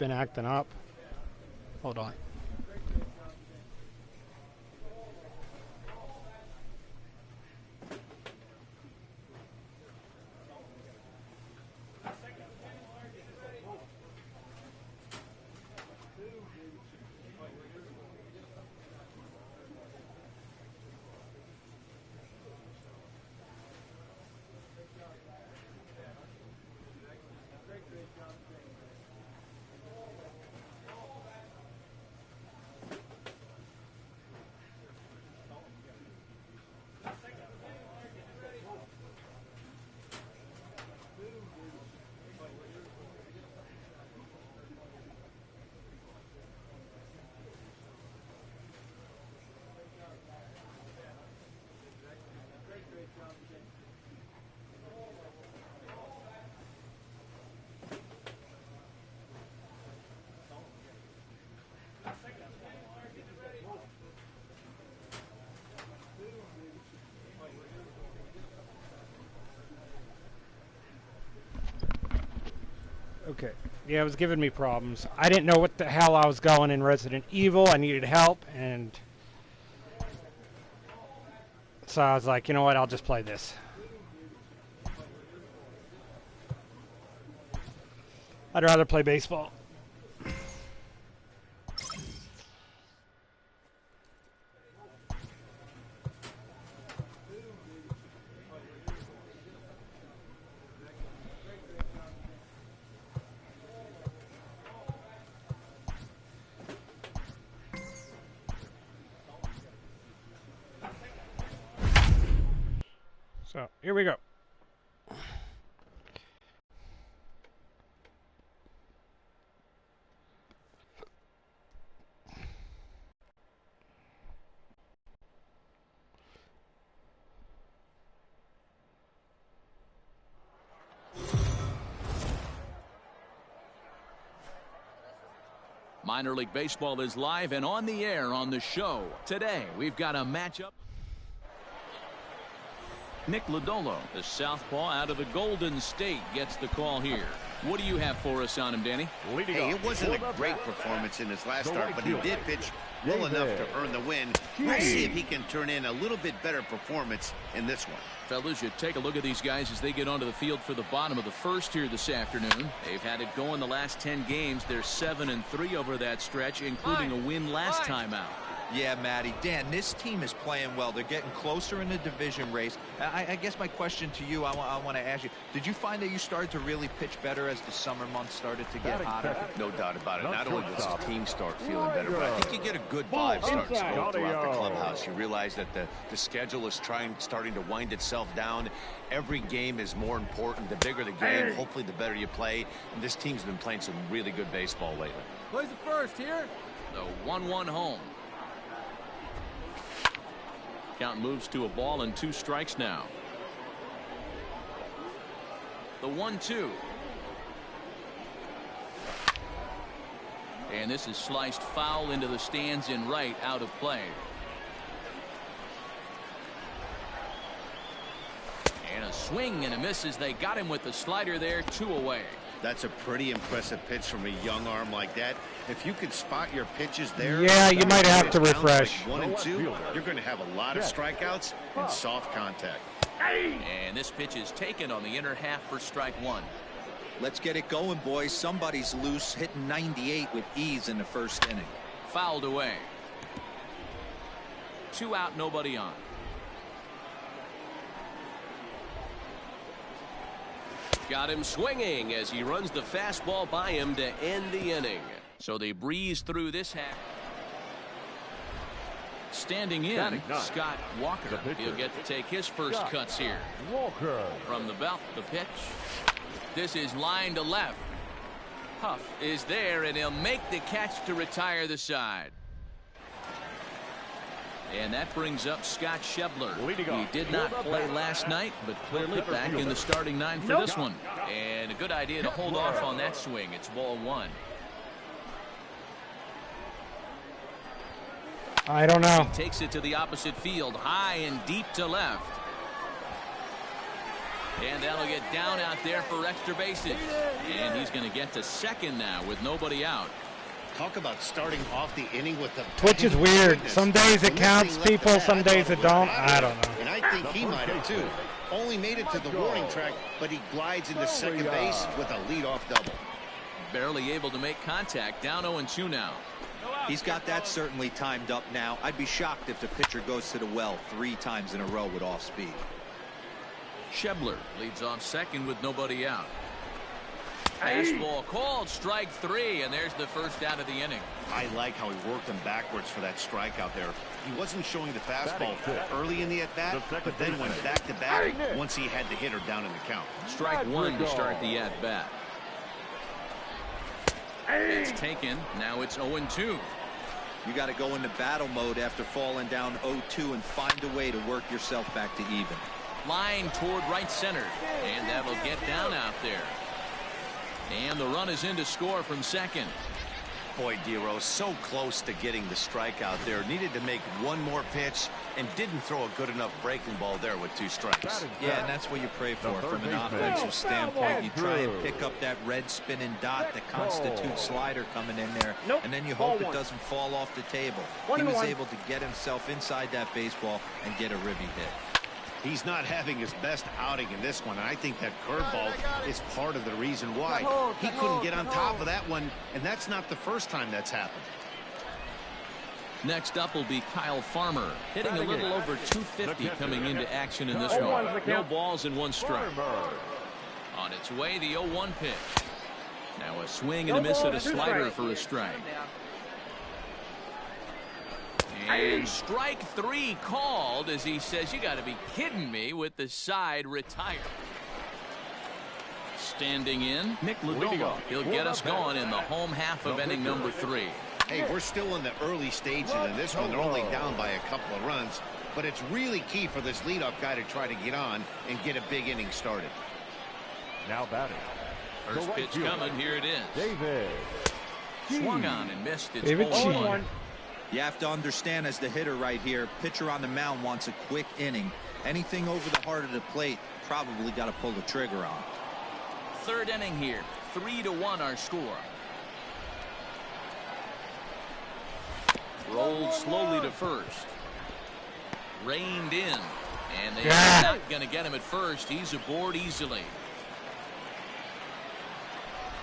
been acting up. Hold on. Okay. Yeah, it was giving me problems. I didn't know what the hell I was going in Resident Evil. I needed help, and so I was like, you know what, I'll just play this. I'd rather play baseball. So, here we go. Minor League Baseball is live and on the air on the show. Today, we've got a matchup. Nick Lodolo, the southpaw out of the Golden State, gets the call here. What do you have for us on him, Danny? Hey, it wasn't a great performance in his last start, but he did pitch well enough to earn the win. We'll see if he can turn in a little bit better performance in this one. Fellas, you take a look at these guys as they get onto the field for the bottom of the first here this afternoon. They've had it going the last 10 games. They're 7-3 over that stretch, including a win last time out. Yeah, Matty. Dan, this team is playing well. They're getting closer in the division race. I guess my question to you, I want to ask you, did you find that you started to really pitch better as the summer months started to get hotter? No doubt about it. Not only does the team start feeling better, but I think you get a good vibe starting to go throughout the clubhouse. You realize that the schedule is starting to wind itself down. Every game is more important. The bigger the game, hopefully the better you play. And this team's been playing some really good baseball lately. Plays the first here. The 1-1 home. Count moves to a ball and 2 strikes now. The 1-2. And this is sliced foul into the stands in right, out of play. And a swing and a miss as they got him with the slider there, 2 away. That's a pretty impressive pitch from a young arm like that. If you can spot your pitches there, yeah, you might have to refresh. Like 1 and 2, you're going to have a lot of strikeouts and soft contact. And this pitch is taken on the inner half for strike 1. Let's get it going, boys. Somebody's loose, hitting 98 with ease in the first inning. Fouled away. 2 out, nobody on. Got him swinging as he runs the fastball by him to end the inning. So they breeze through this half. Standing in, Scott Walker. He'll get to take his first cuts here. Walker. From the belt, the pitch. This is line to left. Huff is there, and he'll make the catch to retire the side. And that brings up Scott Schebler. He did not play last night, but clearly back in the starting 9 for this one. And a good idea to hold off on that swing. It's ball 1. I don't know. He takes it to the opposite field, high and deep to left. And that'll get down out there for extra bases. And he's going to get to second now with nobody out. Talk about starting off the inning with the Which is weird. Some days it counts people, some days it don't. I don't know. And I think he might have too. Only made it to the warning track, but he glides into second base with a leadoff double. Barely able to make contact. Down 0-2 now. He's got that certainly timed up now. I'd be shocked if the pitcher goes to the well 3 times in a row with off speed. Schebler leads off second with nobody out. Fastball called, strike 3, and there's the first out of the inning. I like how he worked him backwards for that strikeout there. He wasn't showing the fastball early in the at-bat, but then went back-to-back once he had the hitter down in the count. Strike 1 to start the at-bat. It's taken. Now it's 0-2. You got to go into battle mode after falling down 0-2 and find a way to work yourself back to even. Line toward right center, and that'll get down out there. And the run is in to score from second. Boy, Dero, so close to getting the strikeout there. Needed to make one more pitch and didn't throw a good enough breaking ball there with 2 strikes. Yeah, and that's what you pray for from an offensive standpoint. You try and pick up that red spinning dot that constitutes slider coming in there, and then you hope it doesn't fall off the table. He was able to get himself inside that baseball and get a ribby hit. He's not having his best outing in this one, and I think that curveball is part of the reason why. He couldn't get on top of that one, and that's not the first time that's happened. Next up will be Kyle Farmer, hitting a little over 250 coming into action in this one. No balls and 1 strike. On its way, the 0-1 pitch. Now a swing and a miss at a slider for a strike. And strike 3 called as he says, you got to be kidding me, with the side retired. Standing in, Nick Lodolo. He'll get us going in the home half of inning number 3. Hey, we're still in the early stages of this one. They're only down by a couple of runs, but it's really key for this leadoff guy to try to get on and get a big inning started. Now batting. First pitch coming. Here it is. David. Swung on and missed. It's David 0-1. You have to understand, as the hitter right here, pitcher on the mound wants a quick inning. Anything over the heart of the plate, probably got to pull the trigger on. 3rd inning here. 3-1 our score. Rolled slowly to first. Reined in. And they're not going to get him at first. He's aboard easily.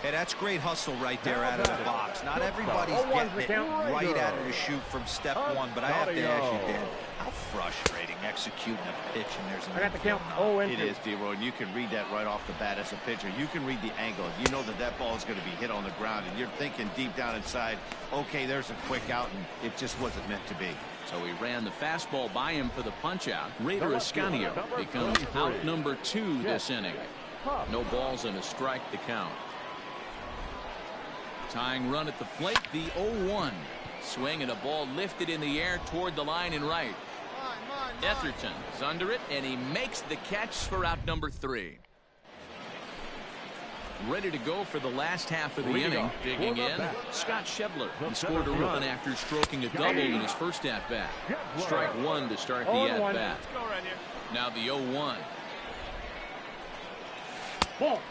Hey, that's great hustle right there out of the box. Not everybody's getting it right out of the chute from step 1, but I have to ask you, Dan, how frustrating executing a pitch and there's an outfield knock. It is, D-Roy, and you can read that right off the bat as a pitcher. You can read the angle. You know that that ball is going to be hit on the ground, and you're thinking deep down inside, okay, there's a quick out, and it just wasn't meant to be. So he ran the fastball by him for the punch-out. Raider Ascanio becomes out number 2 this inning. No balls and a strike to count. Tying run at the plate, the 0-1. Swing and a ball lifted in the air toward the line and right. Etherton is under it, and he makes the catch for out number 3. Ready to go for the last half of the inning. Digging in, Scott Schebler. He scored a run after stroking a double in his first at-bat. Strike 1 to start the at-bat. Now the 0-1. Ball.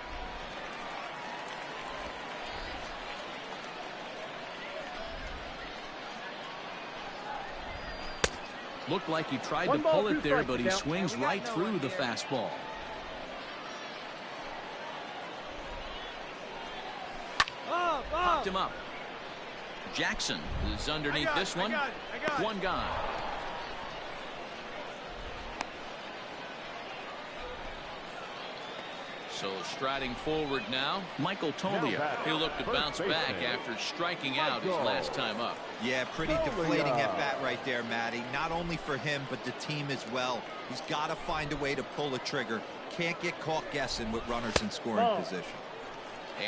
Looked like he tried to pull it there, but he swings right through the fastball. Popped him up. Jackson is underneath this one. One gone. So striding forward now, Michael Toglia. He'll look to bounce back after striking out his last time up. Yeah, pretty deflating at bat right there, Matty. Not only for him, but the team as well. He's got to find a way to pull the trigger. Can't get caught guessing with runners in scoring position.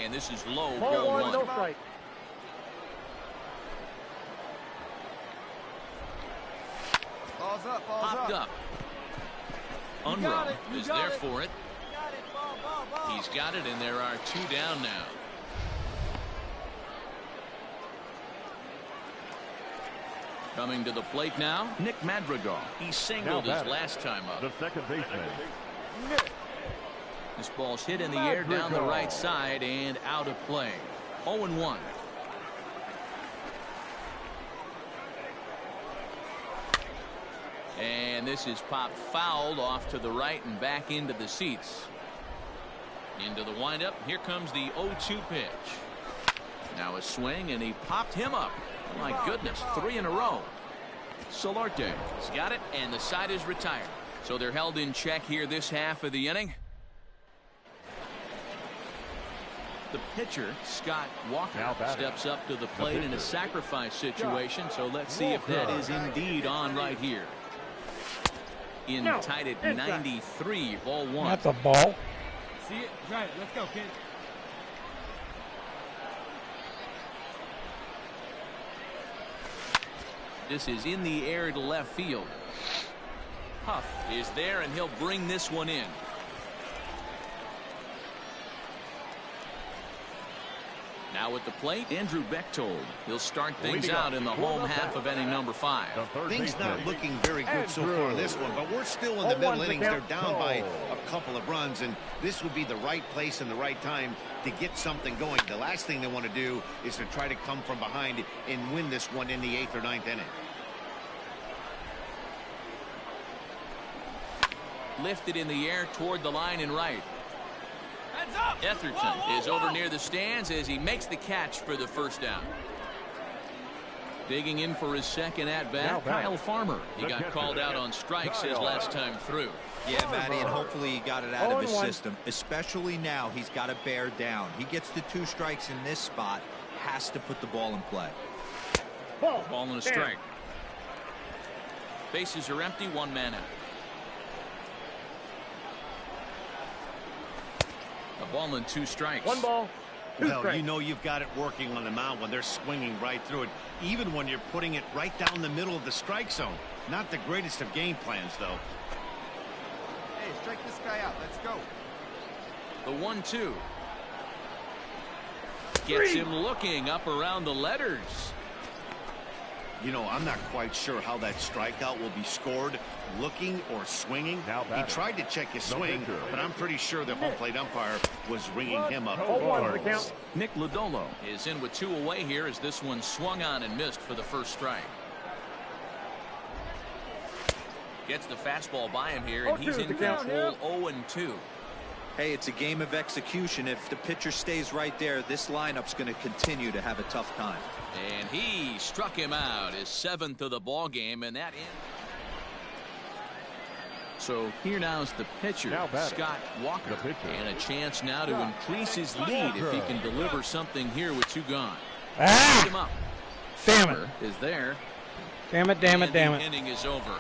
And this is low, ball 1. No strike. Balls up, Popped up. Unruh is there for it. He's got it, and there are 2 down now. Coming to the plate now, Nick Madrigal. He singled his last time up. The second baseman, Nick This ball's hit in the air down the right side and out of play. 0-1. And this is popped fouled off to the right and back into the seats. Into the windup. Here comes the 0-2 pitch. Now a swing, and he popped him up. My goodness, 3 in a row. Solarte has got it, and the side is retired. So they're held in check here this half of the inning. The pitcher, Scott Walker, steps up to the plate in a sacrifice situation. So let's see if that is indeed on right here. In tied at 93, ball 1. That's a ball. See it? Right. Let's go, kid. This is in the air to left field. Huff is there, and he'll bring this one in. Now at the plate, Andrew Bechtold. He'll start things out in the home half of inning number 5. Things not looking very good so far in this one, but we're still in the middle innings. They're down by a couple of runs, and this would be the right place and the right time to get something going. The last thing they want to do is to try to come from behind and win this one in the 8th or 9th inning. Lifted in the air toward the line and right. Etherton is over near the stands as he makes the catch for the first down. Digging in for his second at-bat, Kyle Farmer. He got called out on strikes his last time through. Yeah, Matty, and hopefully he got it out of his system. Especially now, he's got to bear down. He gets the 2 strikes in this spot, has to put the ball in play. Ball and a strike. Bases are empty, 1 man out. A ball and 2 strikes. 1 ball. 2 Well, strikes. you know you've got it working on the mound when they're swinging right through it, even when you're putting it right down the middle of the strike zone. Not the greatest of game plans, though. Hey, strike this guy out. Let's go. The 1-2. Gets him looking up around the letters. You know, I'm not quite sure how that strikeout will be scored, looking or swinging. He tried to check his swing, but I'm pretty sure the home plate umpire was ringing him up. Nick Lodolo is in with 2 away here as this one swung on and missed for the first strike. Gets the fastball by him here, and he's in control. 0-2. Hey, it's a game of execution. If the pitcher stays right there, this lineup's going to continue to have a tough time. And he struck him out, his 7th of the ball game, and that ends. So here now is the pitcher, Scott Walker, and a chance now to increase his lead if he can deliver something here with 2 gone. Ah! Him up. Damn it. Is there. Damn it, damn it, damn it. The inning is over.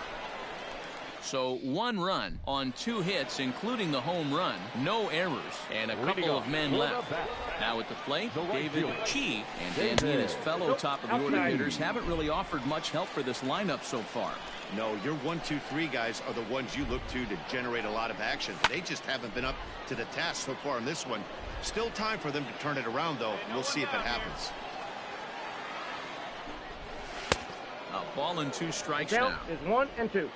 So 1 run on 2 hits, including the home run, no errors, and a couple of men left. Now at the plate, David Chi, and then he and his fellow top of the order hitters haven't really offered much help for this lineup so far. No, your 1, 2, 3 guys are the ones you look to generate a lot of action. They just haven't been up to the task so far in this one. Still time for them to turn it around, though. We'll see if it happens. A ball and 2 strikes Count now. is 1 and 2.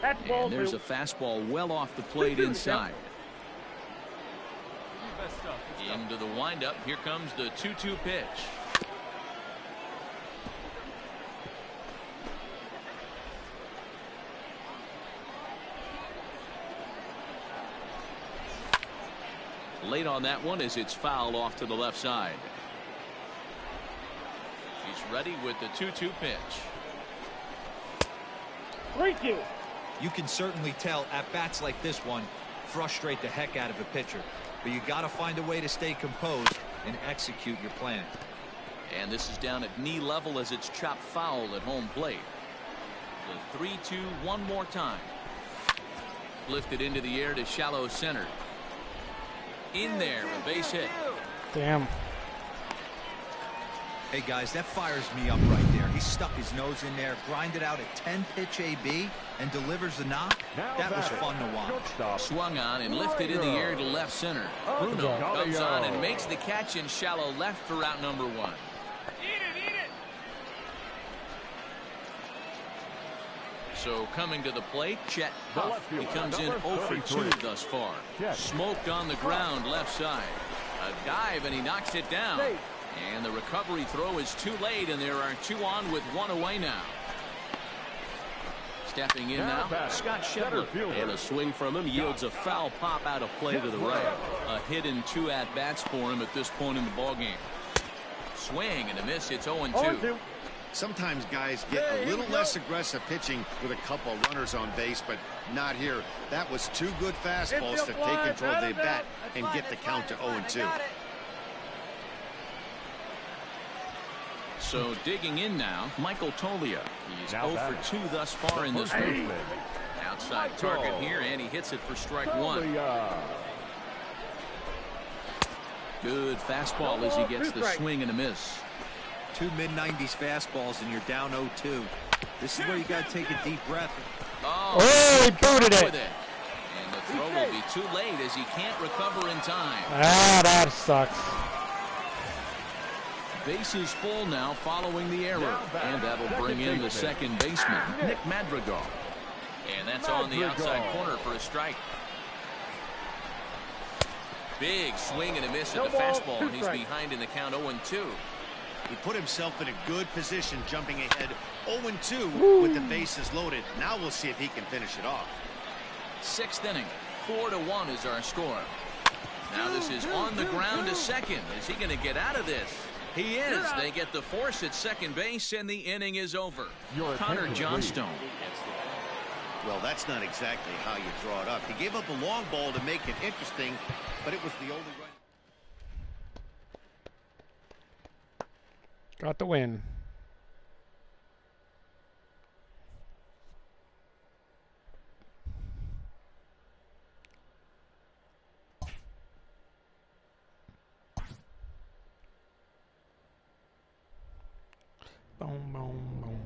That's ball And there's 2. a fastball well off the plate inside. Into the windup. Here comes the 2-2 pitch. Late on that one as it's fouled off to the left side. He's ready with the 2-2 pitch. 3-2. You can certainly tell at-bats like this one frustrate the heck out of a pitcher. But you got to find a way to stay composed and execute your plan. And this is down at knee level as it's chopped foul at home plate. The 3-2 one more time. Lifted into the air to shallow center. In there, a base hit. Damn. Hey, guys, that fires me up right there. He stuck his nose in there, grinded out a 10-pitch AB, and delivers the knock. That was fun to watch. Swung on and lifted in the air to left center. Bruno comes on and makes the catch in shallow left for out number 1. So coming to the plate, Chet Huff. He comes in 0 for 2 thus far. Smoked on the ground left side. A dive, and he knocks it down. And the recovery throw is too late, and there are 2 on with 1 away now. Stepping in now, Scott Schebler. And a swing from him yields a foul pop out of play to the right. A hit and 2 at-bats for him at this point in the ballgame. Swing and a miss. It's 0-2. Sometimes guys get a little less aggressive pitching with a couple runners on base, but not here. That was 2 good fastballs to take control of the bat and get the count to 0-2. So digging in now, Michael Tolia. He's 0 for 2 thus far in this one. Outside target here, and he hits it for strike 1. Good fastball as he gets the swing and a miss. 2 mid-90s fastballs, and you're down 0-2. This is where you got to take a deep breath. Oh, he booted it. And the throw will be too late as he can't recover in time. Ah, that sucks. Bases full now following the error. And that'll bring in the second baseman, Nick Madrigal. And that's on the outside corner for a strike. Big swing and a miss at the fastball, and he's behind in the count 0-2. He put himself in a good position jumping ahead 0-2 with the bases loaded. Now we'll see if he can finish it off. 6th inning, 4-1 is our score. Now this is on the ground to second. Is he going to get out of this? He is. They get the force at second base, and the inning is over. Connor Johnstone. Well, that's not exactly how you draw it up. He gave up a long ball to make it interesting, but it was the only right. Got the win. Boom, boom, boom.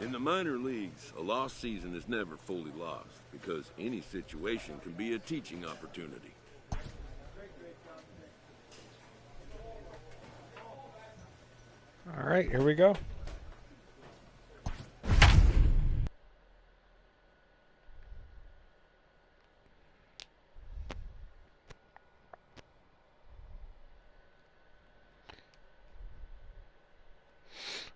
In the minor leagues, a lost season is never fully lost because any situation can be a teaching opportunity. All right, here we go.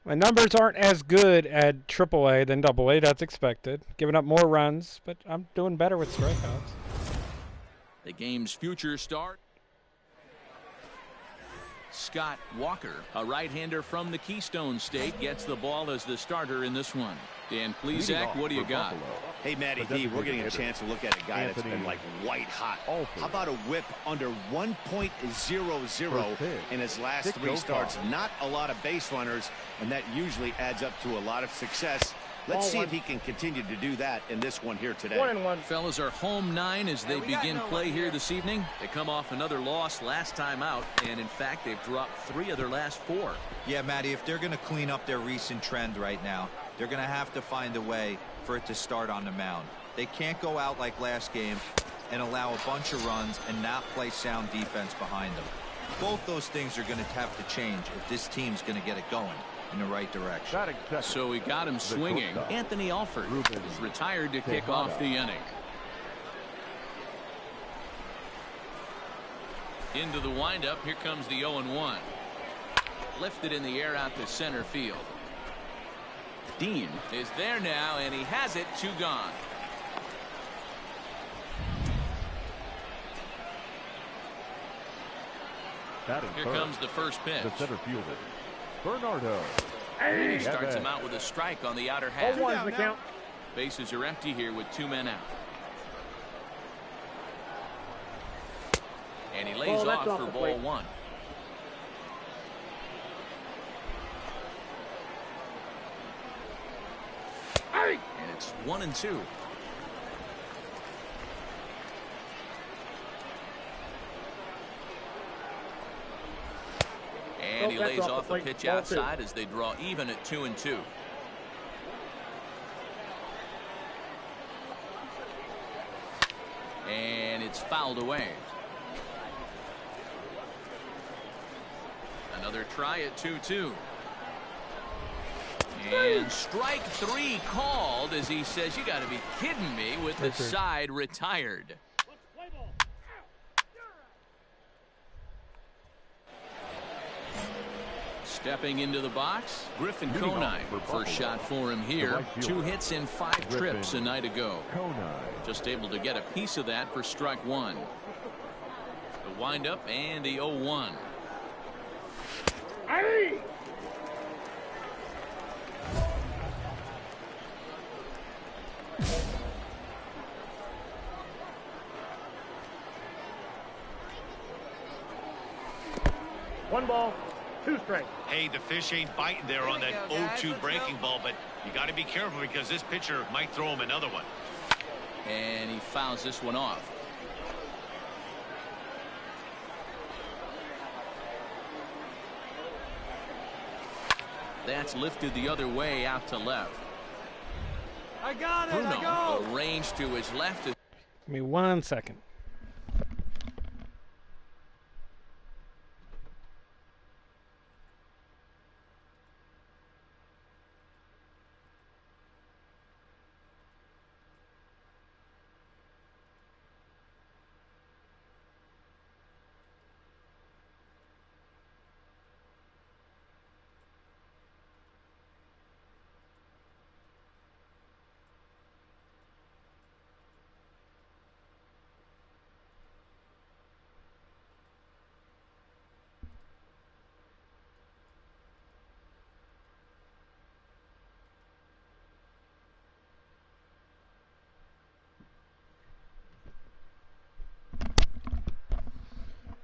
My numbers aren't as good at AAA than AA. That's expected. Giving up more runs, but I'm doing better with strikeouts. The game's future start. Scott Walker, a right-hander from the Keystone State, gets the ball as the starter in this one. Dan Plesac, what do you got? Hey, Matty D, we're getting a chance to look at a guy that's been like white hot. How about a whip under 1.00 in his last 3 starts? Not a lot of base runners, and that usually adds up to a lot of success. Let's see if he can continue to do that in this one here today. 1-1. Fellas are home 9 as they begin play here this evening. They come off another loss last time out, and in fact, they've dropped 3 of their last 4. Yeah, Matty, if they're going to clean up their recent trend right now, they're going to have to find a way for it to start on the mound. They can't go out like last game and allow a bunch of runs and not play sound defense behind them. Both those things are going to have to change if this team's going to get it going in the right direction. So he got him swinging. Anthony Alford is retired to kick off the inning. Into the windup. Here comes the 0-1. Lifted in the air out to center field. Dean is there now, and he has it. 2 gone. Here comes the first pitch. The center fielder, Bernardo. He starts him out with a strike on the outer half. 0-1's the count. Bases are empty here with 2 men out. And he lays off for ball 1. And it's 1-2. And he lays off a pitch outside as they draw even at 2-2. And it's fouled away. Another try at 2-2. And strike 3 called as he says, you got to be kidding me, with the side retired. Stepping into the box, Griffin Conine. First shot for him here. 2 hits in 5 trips a night ago. Just able to get a piece of that for strike 1. The windup and the 0-1. One ball, 2 strikes. Hey, the fish ain't biting there on that 0-2 breaking ball, but you got to be careful because this pitcher might throw him another one. And he fouls this one off. That's lifted the other way out to left. I got it. Bruno, I go. a range to his left. Give me 1 second.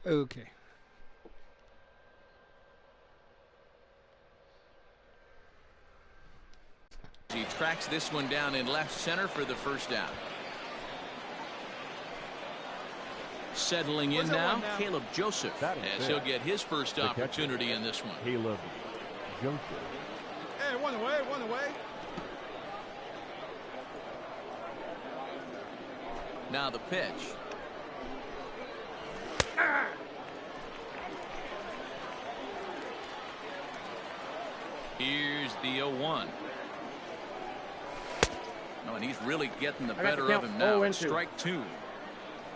Okay. He tracks this one down in left center for the first down. Settling in now, Caleb Joseph, as he'll get his first opportunity in this one. Caleb Joseph. Hey, one away, one away. Now the pitch. Here's the 0-1. Oh, and he's really getting the better of him now. Strike 2.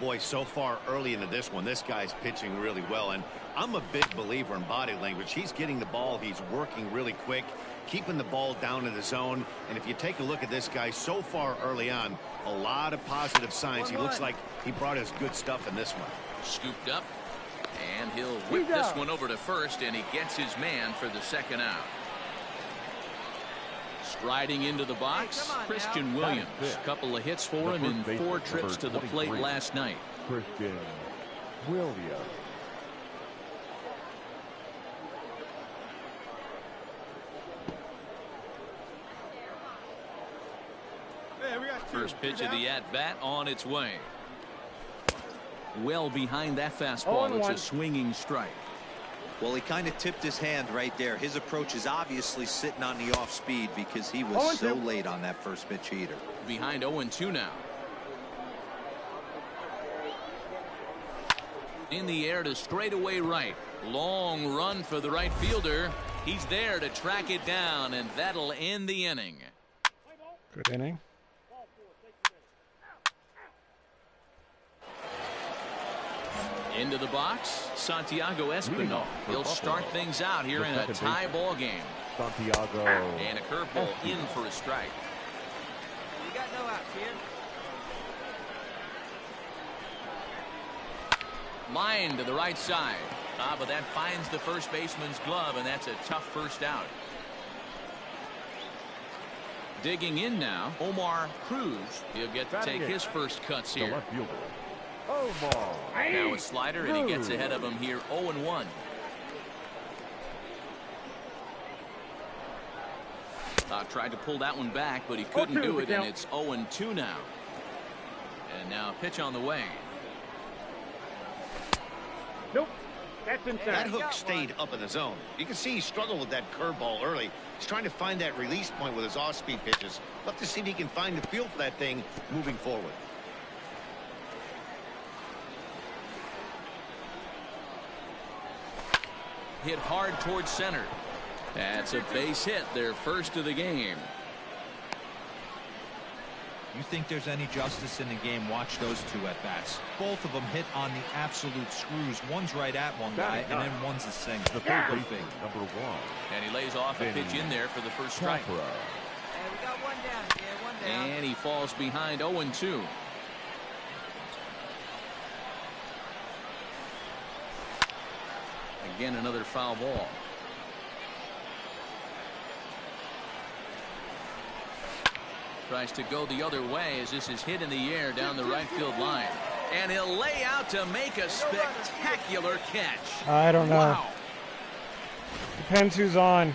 Boy, so far early into this one, this guy's pitching really well. And I'm a big believer in body language. He's getting the ball. He's working really quick, keeping the ball down in the zone. And if you take a look at this guy so far early on, a lot of positive signs. He looks like he brought us good stuff in this one. Scooped up, and he'll whip this one over to first, and he gets his man for the second out. Striding into the box, Christian Williams. A couple of hits for him in 4 trips to the plate last night. Christian Williams. First pitch of the at-bat on its way. Well behind that fastball. It's a swinging strike. Well, he kind of tipped his hand right there. His approach is obviously sitting on the off speed because he was so late on that first pitch heater. Behind 0-2 now. In the air to straightaway right. Long run for the right fielder. He's there to track it down, and that'll end the inning. Good inning. Into the box, Santiago Espinal. He'll start things out here in a tie ball game. Santiago. And a curveball in for a strike. You got no outs here. Line to the right side. But that finds the first baseman's glove, and that's a tough first out. Digging in now, Omar Cruz. He'll get to take his first cuts here. The left fielder, Omar. Now a slider, and he gets ahead of him here, 0-1. Tried to pull that one back, but he couldn't do it, and it's 0-2 now. And now a pitch on the way. Nope. That's inside. That hook stayed up in the zone. You can see he struggled with that curveball early. He's trying to find that release point with his off-speed pitches. Love to see if he can find the feel for that thing moving forward. Hit hard towards center. That's a base hit, their first of the game. You think there's any justice in the game? Watch those two at bats. Both of them hit on the absolute screws. One's right at one guy, and then one's a single. The third baseman, number 1. And he lays off a pitch in there for the first strike. Hey, we got one down here, one down. And he falls behind 0-2. Again, another foul ball. Tries to go the other way as this is hit in the air down the right field line. And he'll lay out to make a spectacular catch. I don't know. Wow. Depends who's on.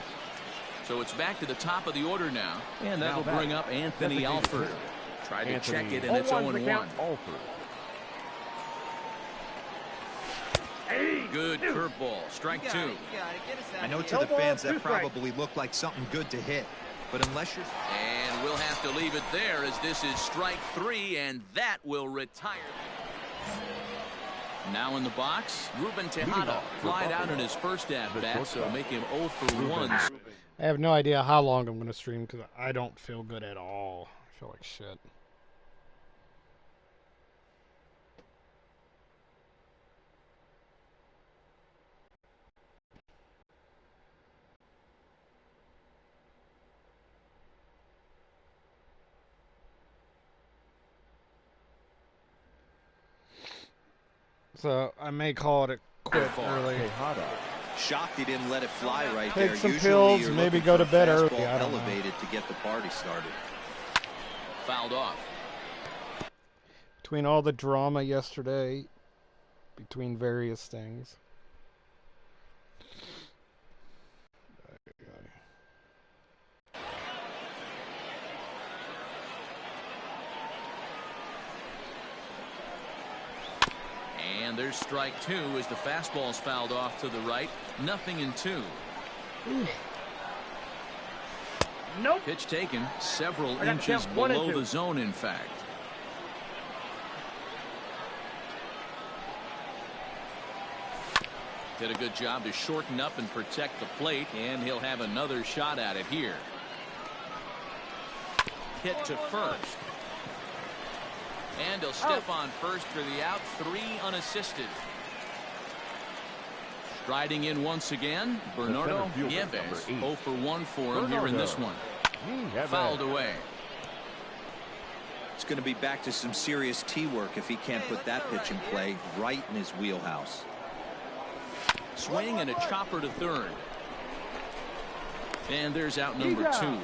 So it's back to the top of the order now. And that'll bring up Anthony Alford. Tried to check it, and it's 0-1. Good curveball. Strike 2. I know to the fans that probably looked like something good to hit. But unless you're... And we'll have to leave it there as this is strike 3, and that will retire. Now in the box, Ruben Tejada flied out in his first at-bat, so make him 0 for 1. I have no idea how long I'm going to stream because I don't feel good at all. I feel like shit. So I may call it a quit early. Shocked he didn't let it fly right there. Take some pills, maybe go to bed early. I don't elevated to get the party started. Fouled off. Between all the drama yesterday, between various things. And there's strike 2 as the fastball's fouled off to the right. 0-2. Nope. Pitch taken several inches below the zone, in fact. Did a good job to shorten up and protect the plate, and he'll have another shot at it here. Hit to first. And he'll step on first for the out. 3 unassisted. Striding in once again, Bernardo Nieves. 0 for 1 for him here in this one. Fouled away. It's going to be back to some serious tee work if he can't put that pitch in play right in his wheelhouse. Swing and a chopper to third. And there's out number 2.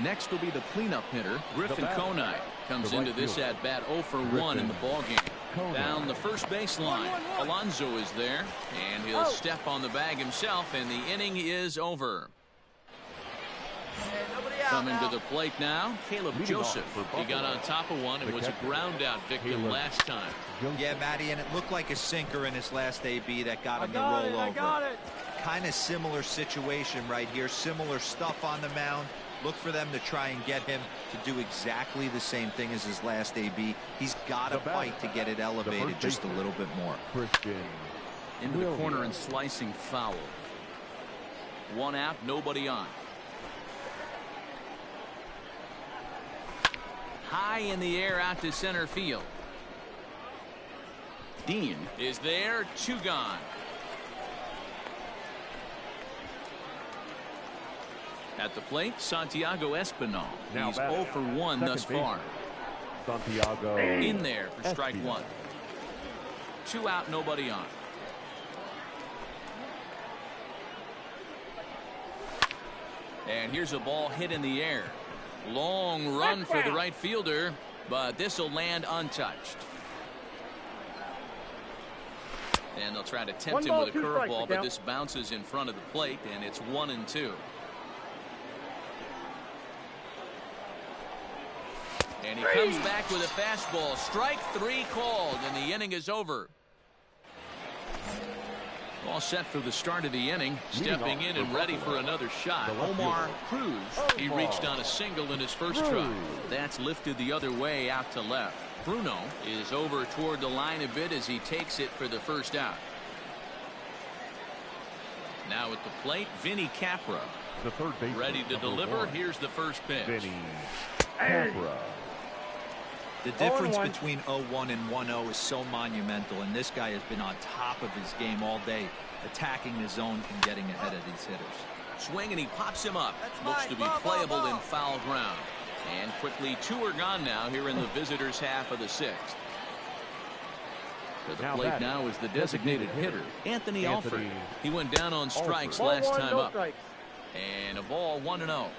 Next will be the cleanup hitter, Griffin Conine. Comes into this at bat 0 for 1 in the ballgame. Down the first baseline. Alonso is there, and he'll step on the bag himself, and the inning is over. Coming to the plate now, Caleb Joseph. He got on top of one and was a ground out victim last time. Yeah, Matty, and it looked like a sinker in his last AB that got him to roll over. Kind of similar situation right here. Similar stuff on the mound. Look for them to try and get him to do exactly the same thing as his last AB. He's got to fight to get it elevated just a little bit more. Into the corner and slicing foul. 1 out, nobody on. High in the air out to center field. Dean is there, 2 gone. At the plate, Santiago Espinal. He's 0 for 1 thus far. Santiago in there for strike 1. 2 out, nobody on. And here's a ball hit in the air. Long run for the right fielder, but this will land untouched. And they'll try to tempt him with a curveball, but this bounces in front of the plate, and it's 1-2. And he comes back with a fastball. Strike 3 called, and the inning is over. All set for the start of the inning. Stepping in and ready for another shot. Omar Cruz. He reached on a single in his first try. That's lifted the other way out to left. Bruno is over toward the line a bit as he takes it for the first out. Now at the plate, Vinny Capra. The third baseman, ready to deliver. Here's the first pitch. Vinny Capra. The difference between 0-1 and 1-0 is so monumental, and this guy has been on top of his game all day, attacking the zone and getting ahead of these hitters. Swing, and he pops him up. Looks to be playable in foul ground. And quickly 2 are gone now here in the visitors' half of the 6th. To the plate now is the designated hitter, Anthony Alford. He went down on strikes last time up. And a ball, 1-0.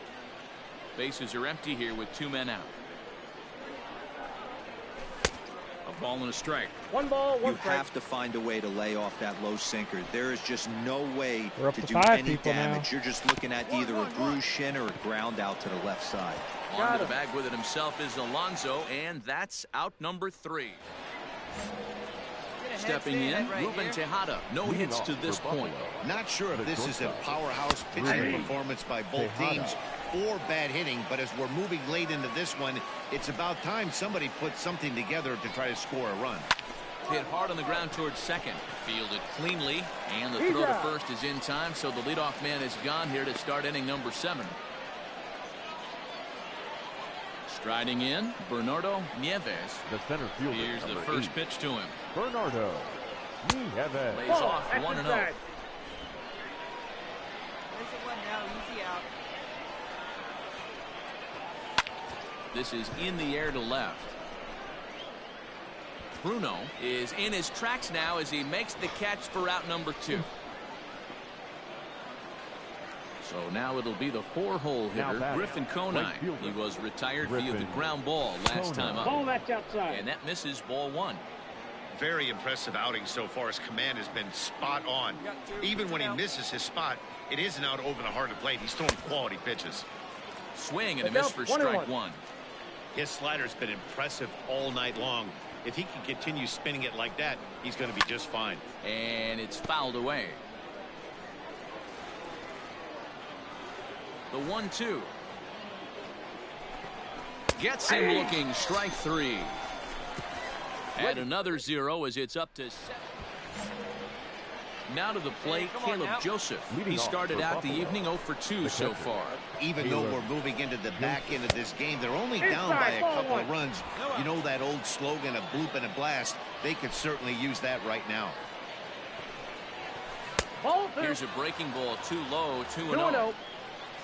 Bases are empty here with 2 men out. A ball and a strike. 1 ball, 1 strike. You have to find a way to lay off that low sinker. There is just no way to do 5 any damage. You're just looking at either a bruised shin or a ground out to the left side. On to the bag with it himself is Alonso, and that's out number 3. Stepping in, Ruben Tejada. No hits to this point. Not sure if this is a powerhouse pitching performance by both teams or bad hitting, but as we're moving late into this one, it's about time somebody put something together to try to score a run. Hit hard on the ground towards second. Fielded cleanly, and the throw to first is in time, so the leadoff man is gone here to start inning number 7. Striding in, Bernardo Nieves. The center fielder. Here's the first pitch to him. Bernardo Nieves. Lays off 1-0. This is in the air to left. Bruno is in his tracks now as he makes the catch for out number 2. So now it'll be the 4-hole hitter, Griffin Conine. He was retired via the ground ball last time up. Ball that's outside. And that misses, ball 1. Very impressive outing so far. His command has been spot on. Even when he misses his spot, it isn't out over the heart of the plate. He's throwing quality pitches. Swing and a miss for strike 1. His slider's been impressive all night long. If he can continue spinning it like that, he's going to be just fine. And it's fouled away. The 1-2. Gets him looking, strike 3. And another 0 as it's up to 7. Now to the plate, Caleb Joseph. He started out the evening 0 for 2 so far. Even though we're moving into the back end of this game, they're only down by a couple of runs. You know that old slogan, a bloop and a blast? They could certainly use that right now. Here's a breaking ball too low, 2-0.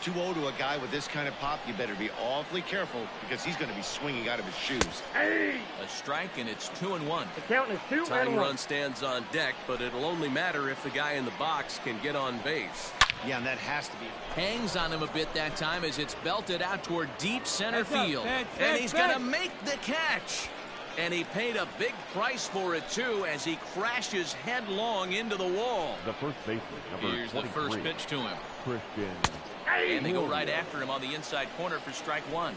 2-0 to a guy with this kind of pop, you better be awfully careful because he's going to be swinging out of his shoes. A strike, and it's 2-1. The count is 2-1. Tying run stands on deck, but it'll only matter if the guy in the box can get on base. Yeah, and that has to be. Hangs on him a bit that time as it's belted out toward deep center field. And he's going to make the catch. And he paid a big price for it, too, as he crashes headlong into the wall. The first baseman, number Here's the 23, first pitch to him. Christian. And they go right after him on the inside corner for strike 1.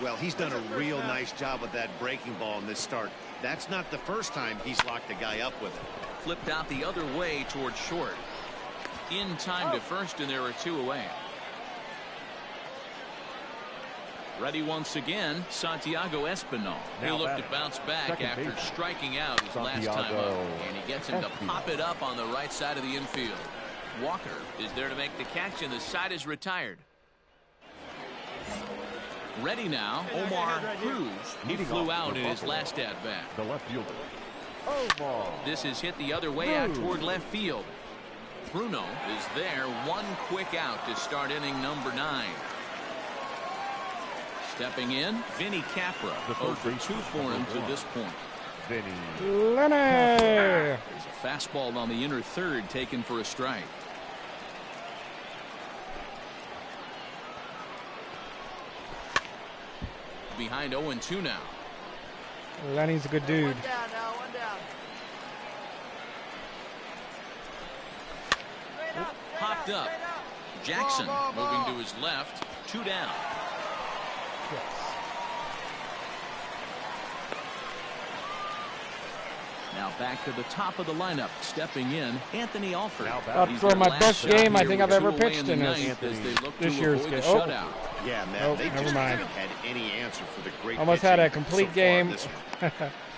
Well, he's done a real nice job with that breaking ball in this start. That's not the first time he's locked a guy up with it. Flipped out the other way towards short. In time to first, and there are 2 away. Ready once again, Santiago Espinal. He'll look to bounce back after striking out his last time up. And he gets him to pop it up on the right side of the infield. Walker is there to make the catch, and the side is retired. Ready now, Omar Cruz. He flew out in his last at-bat. The left fielder, Omar. This is hit the other way out toward left field. Bruno is there, one quick out to start inning number 9. Stepping in, Vinny Capra. 0 for 2 for him to this point. Vinny. Lenny! There's a fastball on the inner third taken for a strike. Behind 0-2 now. Lenny's a good dude. One down now, one down. Popped up. Jackson moving to his left. 2 down. Yes. Now back to the top of the lineup. Stepping in, Anthony Alford. Up for my best game I think I've ever pitched in this year's game. Shutout. Yeah, man, Nope, they never just mind. haven't had any answer for the great Almost had a pitching complete so far game. this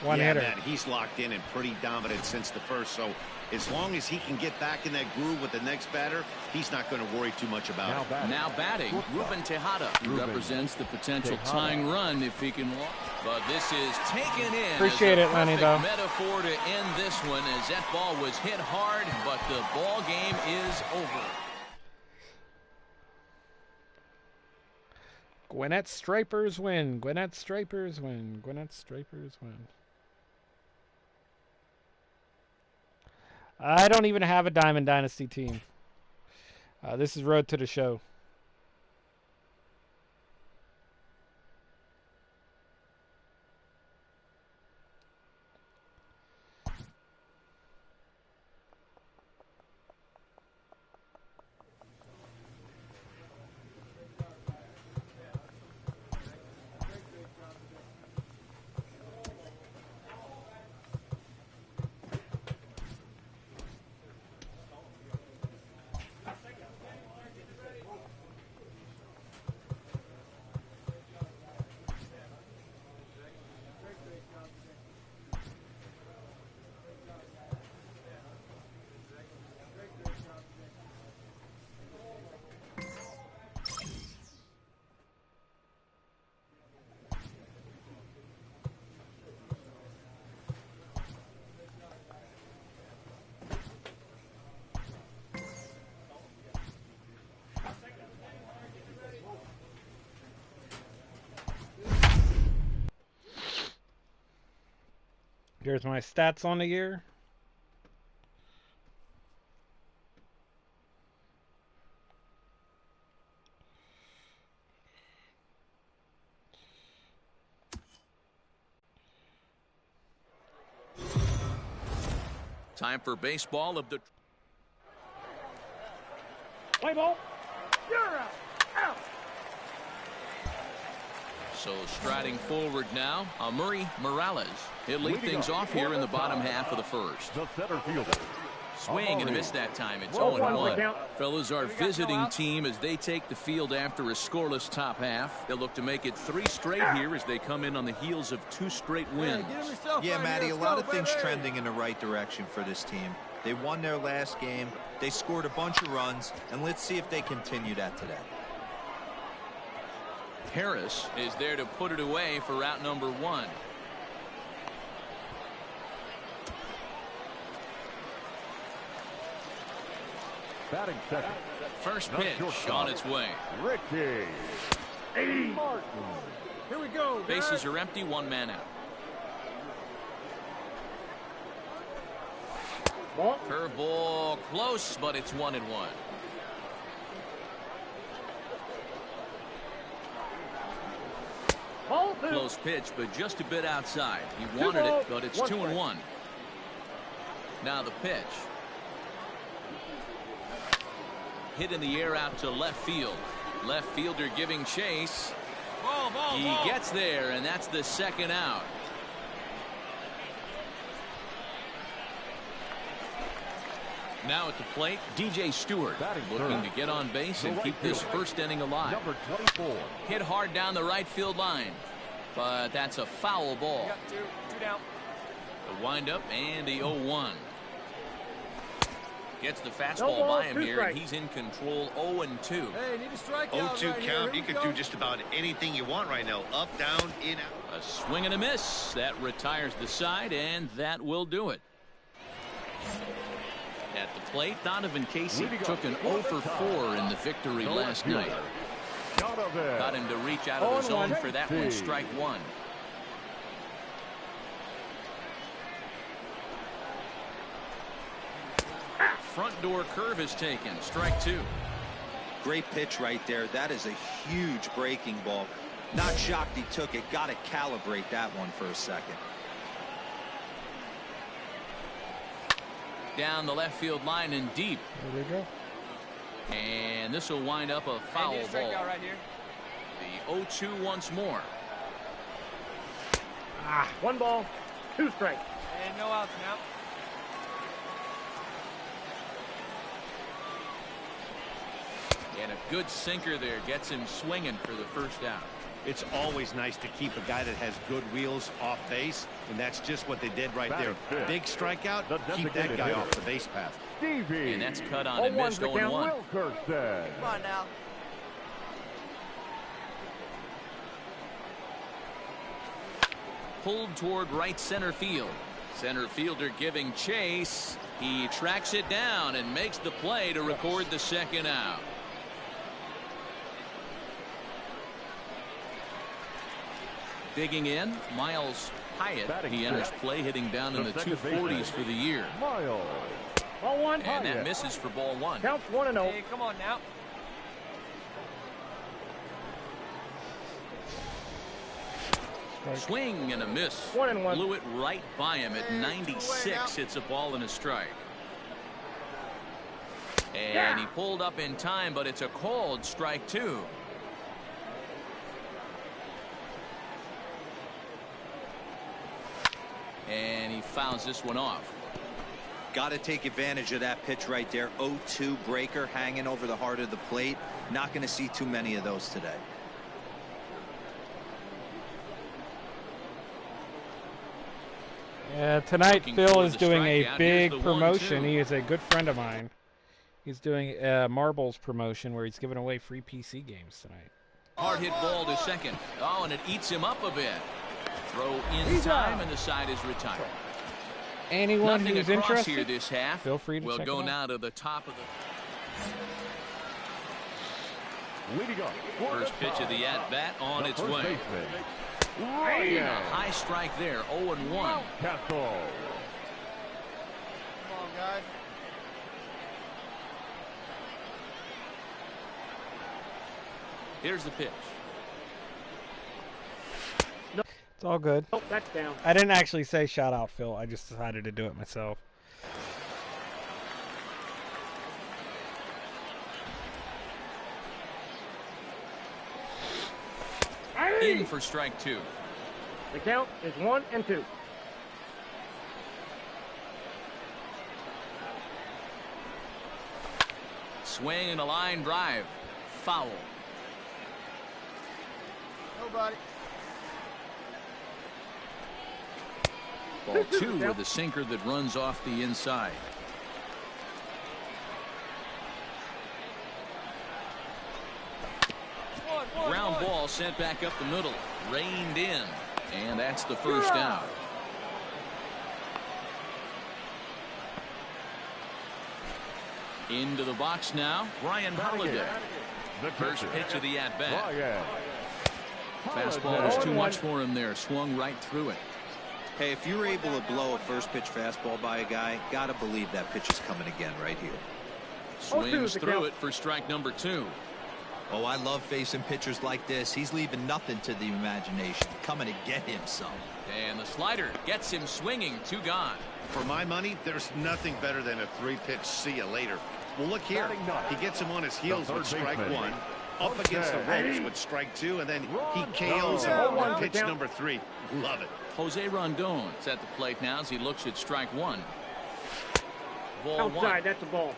One yeah, hitter. man, he's locked in and pretty dominant since the first. So as long as he can get back in that groove with the next batter, he's not going to worry too much about it. Now batting, Ruben Tejada. He represents the potential tying run if he can walk. But this is taken in. Appreciate it, Lenny, though. Metaphor to end this one as that ball was hit hard, but the ball game is over. Gwinnett Stripers win. Gwinnett Stripers win. Gwinnett Stripers win. I don't even have a Diamond Dynasty team. This is Road to the Show. Here's my stats on the year. Time for baseball of the... Play ball. You're out. Out. So striding forward now, Murray Morales. He'll lead things off here in the bottom half of the first. The center fielder, Swing and a miss that time. It's 0-1. Fellas, our visiting team as they take the field after a scoreless top half. They'll look to make it 3 straight here as they come in on the heels of 2 straight wins. Yeah, Matty, a lot of things trending in the right direction for this team. They won their last game. They scored a bunch of runs, and let's see if they continue that today. Harris is there to put it away for route number 1. Batting second. First pitch on its way. Ricky Martin. Here we go. Bases are empty, 1 man out. Ball. Curveball close, but it's 1-1. Ball 2. Close pitch, but just a bit outside. He wanted it, but it's 2-1. Now the pitch. Hit in the air out to left field. Left fielder giving chase. He gets there, and that's the 2nd out. Now at the plate, DJ Stewart looking to get on base and keep this first inning alive. Number 24. Hit hard down the right field line, but that's a foul ball. Two down. The windup and the 0-1. Gets the fastball No ball, by him 2 here, strikes. and he's in control. 0-2. Hey, need a strikeout 0-2 right here. count. Here You we can go. do just about anything you want right now. Up, down, in, out. A swing and a miss. That retires the side, and that will do it. At the plate, Donovan Casey took an 0 for 4 in the victory last night. Got him to reach out of the zone for that one, strike 1. Front door curve is taken, strike 2. Great pitch right there. That is a huge breaking ball. Not shocked he took it. Got to calibrate that one for a second. Down the left field line and deep. There we go. And this will wind up a foul ball. Right here. The 0-2 once more. 1 ball, 2 strikes. And no outs now. And a good sinker there gets him swinging for the first out. It's always nice to keep a guy that has good wheels off base, and that's just what they did right there. Big strikeout, keep that guy off the base path. Stevie. And that's cut on and missed 0-1. Wilkerson. Come on now. Pulled toward right center field. Center fielder giving chase. He tracks it down and makes the play to record the 2nd out. Digging in, Miles Hyatt. He enters play hitting down in the 240s for the year. Miles. Ball 1. And that misses for ball 1. Counts 1-0. Hey, come on now. Swing and a miss. 1-1. Blew it right by him at 96. It's a ball and a strike. And he pulled up in time, but it's a called strike 2. And he fouls this one off. Got to take advantage of that pitch right there. 0-2 breaker hanging over the heart of the plate. Not going to see too many of those today. Tonight, Looking Phil for is the doing a strikeout. big Here's the promotion. 1-2. He is a good friend of mine. He's doing a marbles promotion where he's giving away free PC games tonight. Hard hit ball to second. Oh, and it eats him up a bit. Throw in time, and the side is retired. Anyone Nothing who's across interested, here this half. feel free to We'll check go it out. now to the top of the Leading up. first pitch of the at-bat on its First way. baseman. A Ryan high strike there, 0-1. Castle. Come on, guys. Here's the pitch. It's all good. Oh, that's down. I didn't actually say shout out Phil. I just decided to do it myself. In for strike 2. The count is 1-2. swing and a line drive. Foul. Nobody. Ball 2 with a sinker that runs off the inside. Ground ball sent back up the middle. Reined in. And that's the first out. Into the box now, Ryan Holiday. First pitch of the at-bat. Fastball was too much for him there. Swung right through it. Hey, if you're able to blow a first pitch fastball by a guy, gotta believe that pitch is coming again right here. Swings through it for strike number 2. Oh, I love facing pitchers like this. He's leaving nothing to the imagination. Coming to get him some. And the slider gets him swinging. 2 gone. For my money, there's nothing better than a 3-pitch see you later. Well, look here. He gets him on his heels with strike 1, up against the ropes with strike 2, and then he KOs him on pitch number 3. Love it. Jose Rondon is at the plate now as he looks at strike 1. Ball Outside, 1. that's a ball.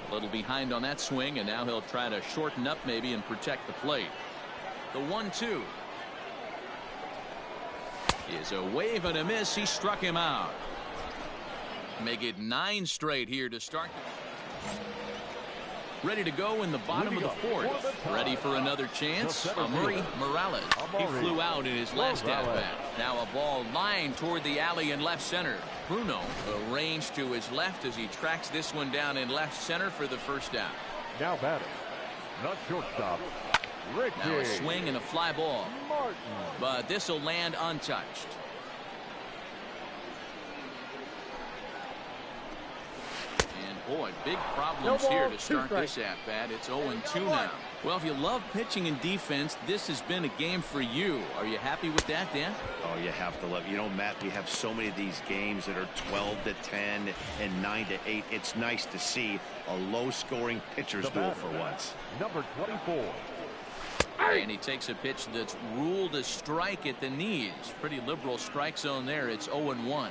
A little behind on that swing, and now he'll try to shorten up maybe and protect the plate. The 1-2 is a wave and a miss. He struck him out. Make it 9 straight here to start. Ready to go in the bottom of the 4th. Ready for another chance. Amuri Morales. He flew out in his last at-bat. Now a ball lined toward the alley in left center. Bruno arranged to his left as he tracks this one down in left center for the first out. Now batting, not shortstop, Ricky. Now a swing and a fly ball. Martin. But this will land untouched. And boy, big problems here to start this at-bat. It's 0-2 now. Well, if you love pitching and defense, this has been a game for you. Are you happy with that, Dan? Oh, you have to love. You know, Matt, we have so many of these games that are 12-10 and 9-8. It's nice to see a low-scoring pitcher's duel for once. Number 24. And he takes a pitch that's ruled a strike at the knees. Pretty liberal strike zone there. It's 0-1.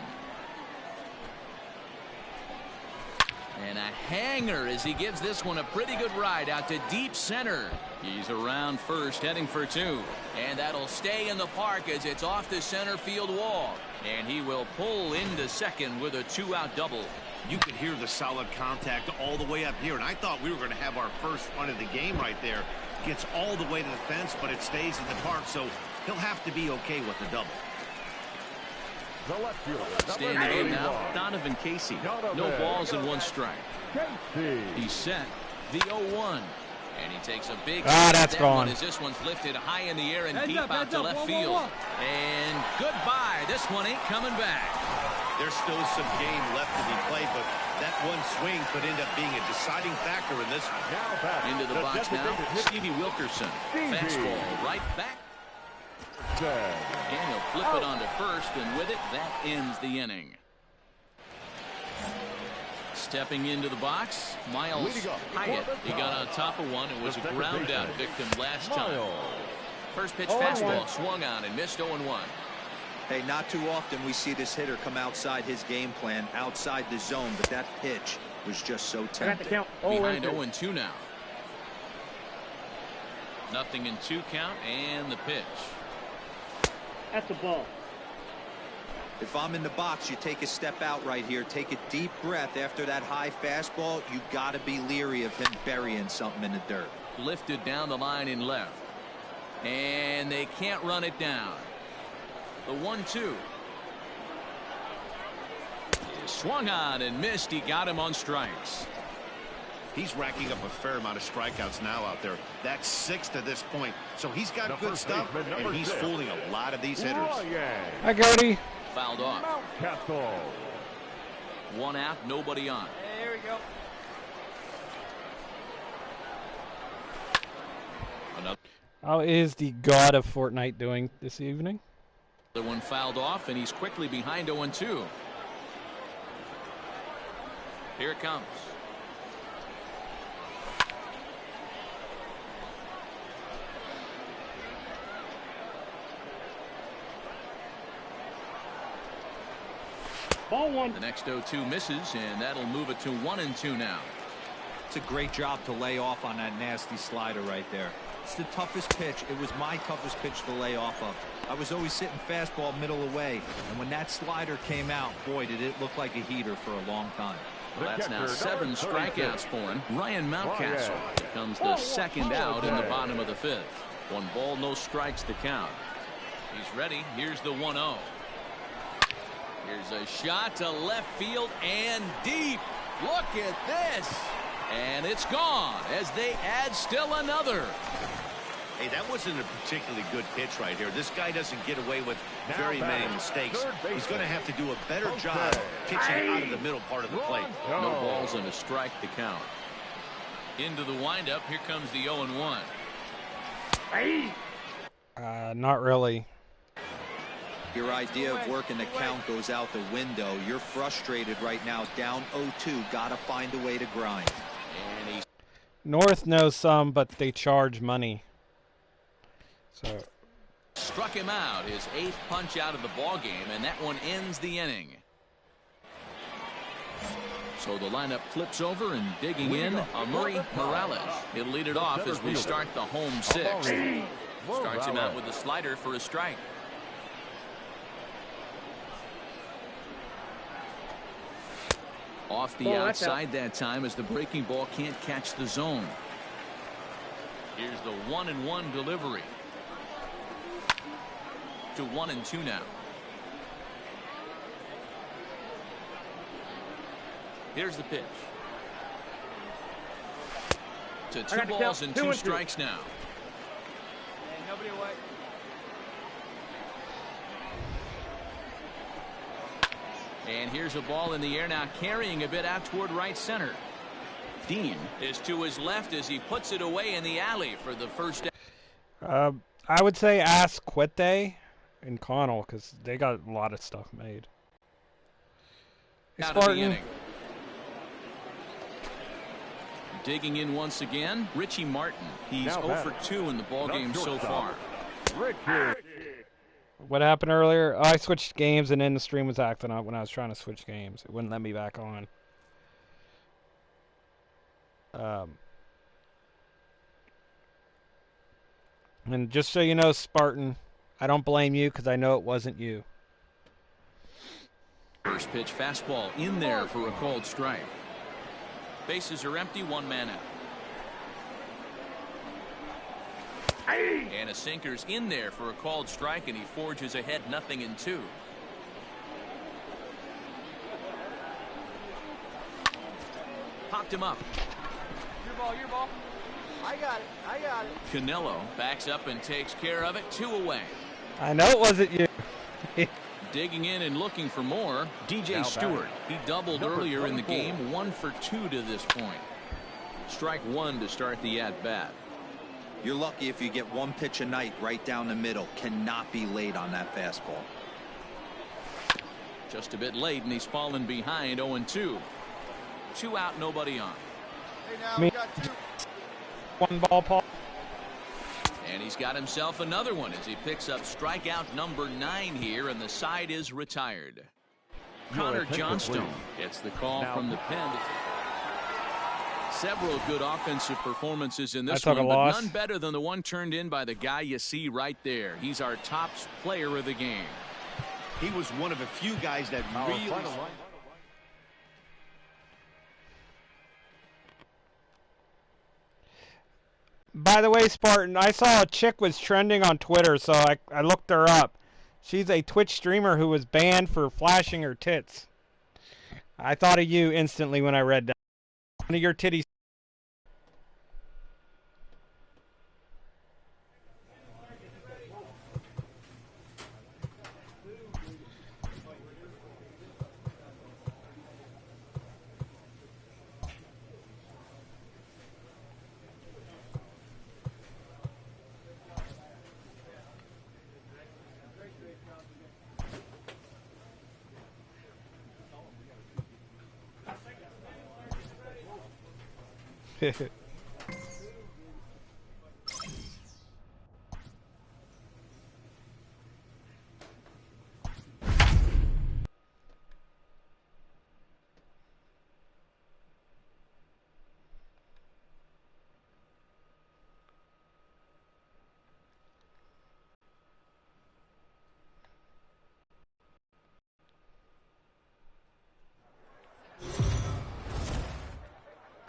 And a hanger as he gives this one a pretty good ride out to deep center. He's around first, heading for 2. And that'll stay in the park as it's off the center field wall. And he will pull into second with a 2-out double. You could hear the solid contact all the way up here, and I thought we were going to have our first run of the game right there. Gets all the way to the fence, but it stays in the park, so he'll have to be okay with the double. The left fielder. Standing in now, Donovan Casey. No balls and 1 strike. He's set. The 0-1. And he takes a big that's gone. as this one's lifted high in the air and deep out to left field. And goodbye. This one ain't coming back. There's still some game left to be played, but that one swing could end up being a deciding factor in this one. Into the box now, Stevie Wilkerson. Fastball right back. And he'll flip it onto first, and with it, that ends the inning. Stepping into the box, Miles Hyatt. He got on top of one. It was a ground out victim last time. First pitch fastball swung on and missed 0-1. Hey, not too often we see this hitter come outside his game plan, outside the zone, but that pitch was just so tempting. Behind 0-2 now. 0-2 count, and the pitch. That's a ball. If I'm in the box, you take a step out right here, take a deep breath after that high fastball. You got to be leery of him burying something in the dirt. Lifted down the line in left, and they can't run it down. The 1-2 is swung on and missed. He got him on strikes. He's racking up a fair amount of strikeouts now out there. That's 6 to this point. So he's got good stuff, and he's fooling a lot of these hitters. Hi, Cody. Fouled off. Castle. 1 out, nobody on. There we go. Another How is the god of Fortnite doing this evening? one fouled off, and he's quickly behind 0-2. Here it comes. Ball one. The next 0-2 misses, and that'll move it to 1-2 now. It's a great job to lay off on that nasty slider right there. It's the toughest pitch. It was my toughest pitch to lay off of. I was always sitting fastball middle away, and when that slider came out, boy, did it look like a heater for a long time. Well, that's now 7 strikeouts for him. Ryan Mountcastle becomes the second out in the bottom of the 5th. 1 ball, no strikes to count. He's ready. Here's the 1-0. Here's a shot to left field and deep. Look at this. And it's gone as they add still another. Hey, that wasn't a particularly good pitch right here. This guy doesn't get away with very many mistakes. He's going to have to do a better job pitching out of the middle part of the plate. No balls and a strike to count. Into the windup. Here comes the 0-1. Not really. Your idea of working the count goes out the window. You're frustrated right now. Down 0-2. Got to find a way to grind. And he's North knows some, but they charge money. So struck him out, his 8th punch out of the ball game, and that one ends the inning. So the lineup flips over, and digging in, Amuri Morales. He'll lead it off as we start the home 6th. Starts him out with a slider for a strike. Off the outside that time as the breaking ball can't catch the zone. Here's the 1-1 delivery. To 1-2 now. Here's the pitch. To 2 balls and 2 strikes now. Hey, nobody away. And here's a ball in the air now, carrying a bit out toward right center. Dean is to his left as he puts it away in the alley for the first. I would say ask Quete and Connell because they got a lot of stuff made. Hey, Spartan. Digging in once again, Richie Martin. He's 0 for 2 in the ballgame so far. What happened earlier? Oh, I switched games and then the stream was acting up when I was trying to switch games. It wouldn't let me back on. And just so you know, Spartan, I don't blame you because I know it wasn't you. First pitch fastball in there for a called strike. Bases are empty, 1 man out. And a sinker's in there for a called strike, and he forges ahead 0-2. Popped him up. Your ball. I got it. Canelo backs up and takes care of it. 2 away. I know it wasn't you. Digging in and looking for more, DJ Stewart. He doubled earlier in the game, 1 for 2 to this point. Strike 1 to start the at-bat. You're lucky if you get 1 pitch a night right down the middle. Cannot be late on that fastball. Just a bit late, and he's fallen behind 0-2. 2 out, nobody on. Hey, now we got 2. 1 ball, Paul. And he's got himself another one as he picks up strikeout number 9 here, and the side is retired. Connor Johnstone gets the call from the pen. Several good offensive performances in this one, but none better than the one turned in by the guy you see right there. He's our top player of the game. He was one of a few guys that really... By the way, Spartan, I saw a chick was trending on Twitter, so I looked her up. She's a Twitch streamer who was banned for flashing her tits. I thought of you instantly when I read that. One of your titties.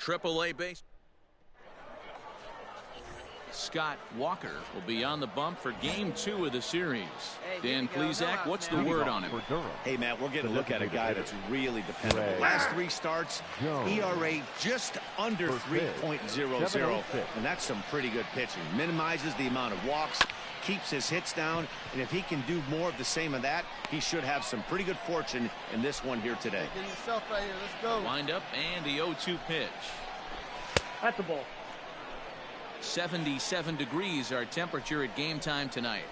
AAA base. Scott Walker will be on the bump for game 2 of the series. Dan Plesac, what's the word on him? Hey, Matt, we're getting a look at a guy that's really dependable. Last 3 starts, ERA just under 3.00, and that's some pretty good pitching. Minimizes the amount of walks, keeps his hits down, and if he can do more of the same of that, he should have some pretty good fortune in this one here today. Get yourself right here. Let's go. Wind up and the 0-2 pitch. That's a ball. 77 degrees our temperature at game time tonight.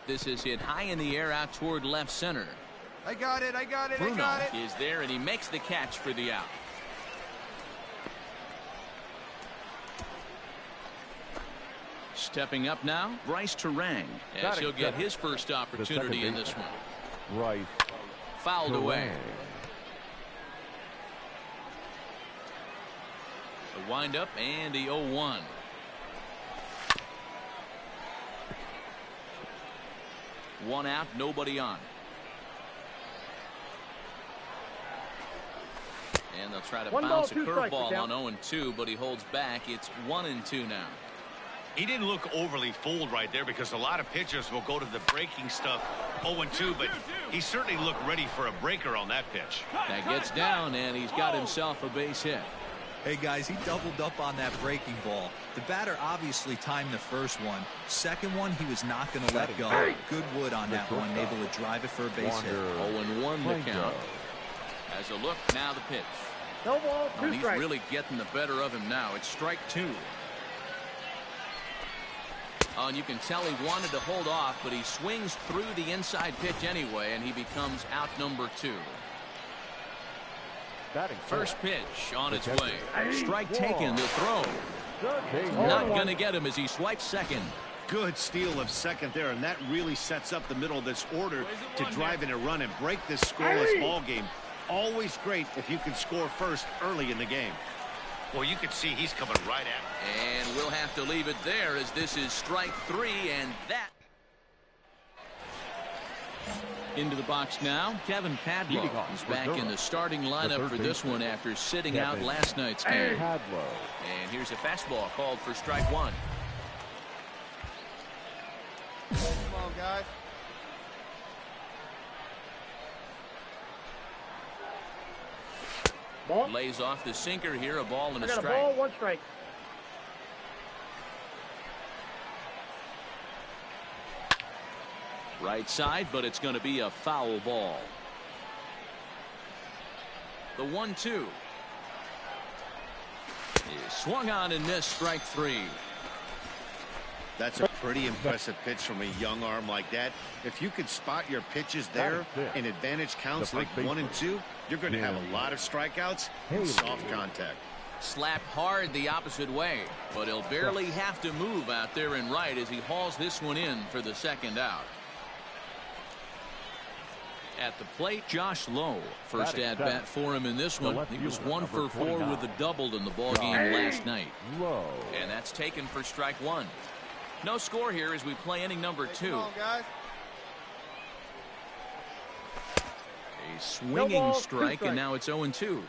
This is hit high in the air out toward left center. I got it. I got it. Bruno I got it. is there and he makes the catch for the out. Stepping up now, Bryce Turang, as he'll get his first opportunity in this one. Right. Fouled away. The windup and the 0-1. One out, nobody on. And they'll try to bounce a curveball on 0-2, but he holds back. It's 1-2 now. He didn't look overly fooled right there because a lot of pitchers will go to the breaking stuff 0-2, but he certainly looked ready for a breaker on that pitch. That gets down, and he's got himself a base hit. Hey, guys, he doubled up on that breaking ball. The batter obviously timed the first one. Second one, he was not going to let go. Good wood on that one, able to drive it for a base hit. 0-1 the count. As a look, now the pitch. No ball, 2 he's strikes. really getting the better of him now. It's strike 2. Oh, and you can tell he wanted to hold off, but he swings through the inside pitch anyway, and he becomes out number 2. First pitch on its way. Strike taken, the throw. Not going to get him as he swipes second. Good steal of second there, and that really sets up the middle of this order to drive in a run and break this scoreless ball game. Always great if you can score first early in the game. Well, you can see he's coming right at it. And we'll have to leave it there as this is strike 3, and that. Into the box now, Kevin Padlo is back in the starting lineup for this one after sitting out last night's game. And here's a fastball called for strike 1. Come on, guys. Ball. Lays off the sinker here, a ball and a strike. Ball, 1 strike. Right side, but it's going to be a foul ball. The 1-2 is swung on and missed, strike 3. That's a pretty impressive pitch from a young arm like that. If you could spot your pitches there in advantage counts like 1 and 2, you're going to have a lot of strikeouts and soft contact. Slapped hard the opposite way, but he'll barely have to move out there and right as he hauls this one in for the second out. At the plate, Josh Lowe. First at bat for him in this one. He was 1 for 4 with a double in the ball game last night. And that's taken for strike 1. No score here as we play inning number 2. Come on, guys. A swinging strike, and now it's 0-2.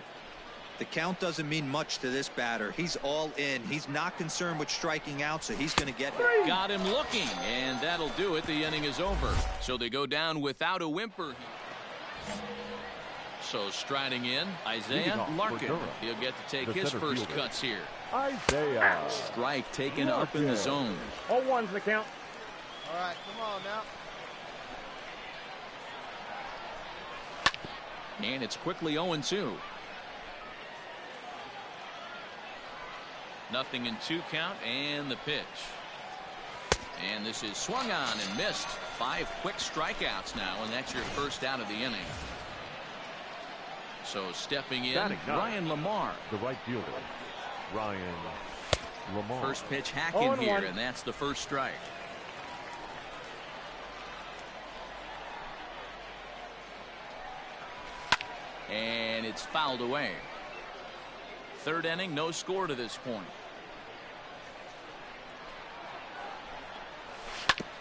The count doesn't mean much to this batter. He's all in. He's not concerned with striking out, so he's going to get it. Got him looking, and that'll do it. The inning is over. So they go down without a whimper. So striding in, Isaiah Larkin. He'll get to take his first cuts here. Isaiah. Strike taken up in the zone. 0-1's the count. All right, come on now. And it's quickly 0-2. Nothing in 2 count, and the pitch. And this is swung on and missed. 5 quick strikeouts now, and that's your first out of the inning. So stepping in, Ryan Lamar. The right fielder, Ryan Lamar. First pitch hacking here, and that's the first strike. And it's fouled away. Third inning, no score to this point.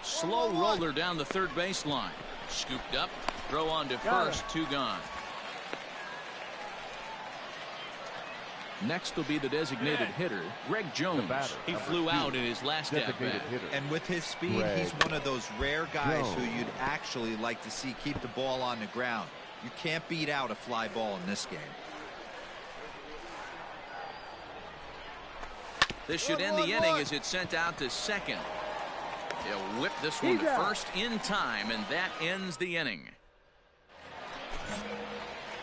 Slow roller down the third baseline. Scooped up, throw on to first, 2 gone. Next will be the designated hitter, Greg Jones. He flew out in his last at-bat. And with his speed, he's one of those rare guys who you'd actually like to see keep the ball on the ground. You can't beat out a fly ball in this game. This should end the inning as it's sent out to second. They'll whip this one to first in time, and that ends the inning.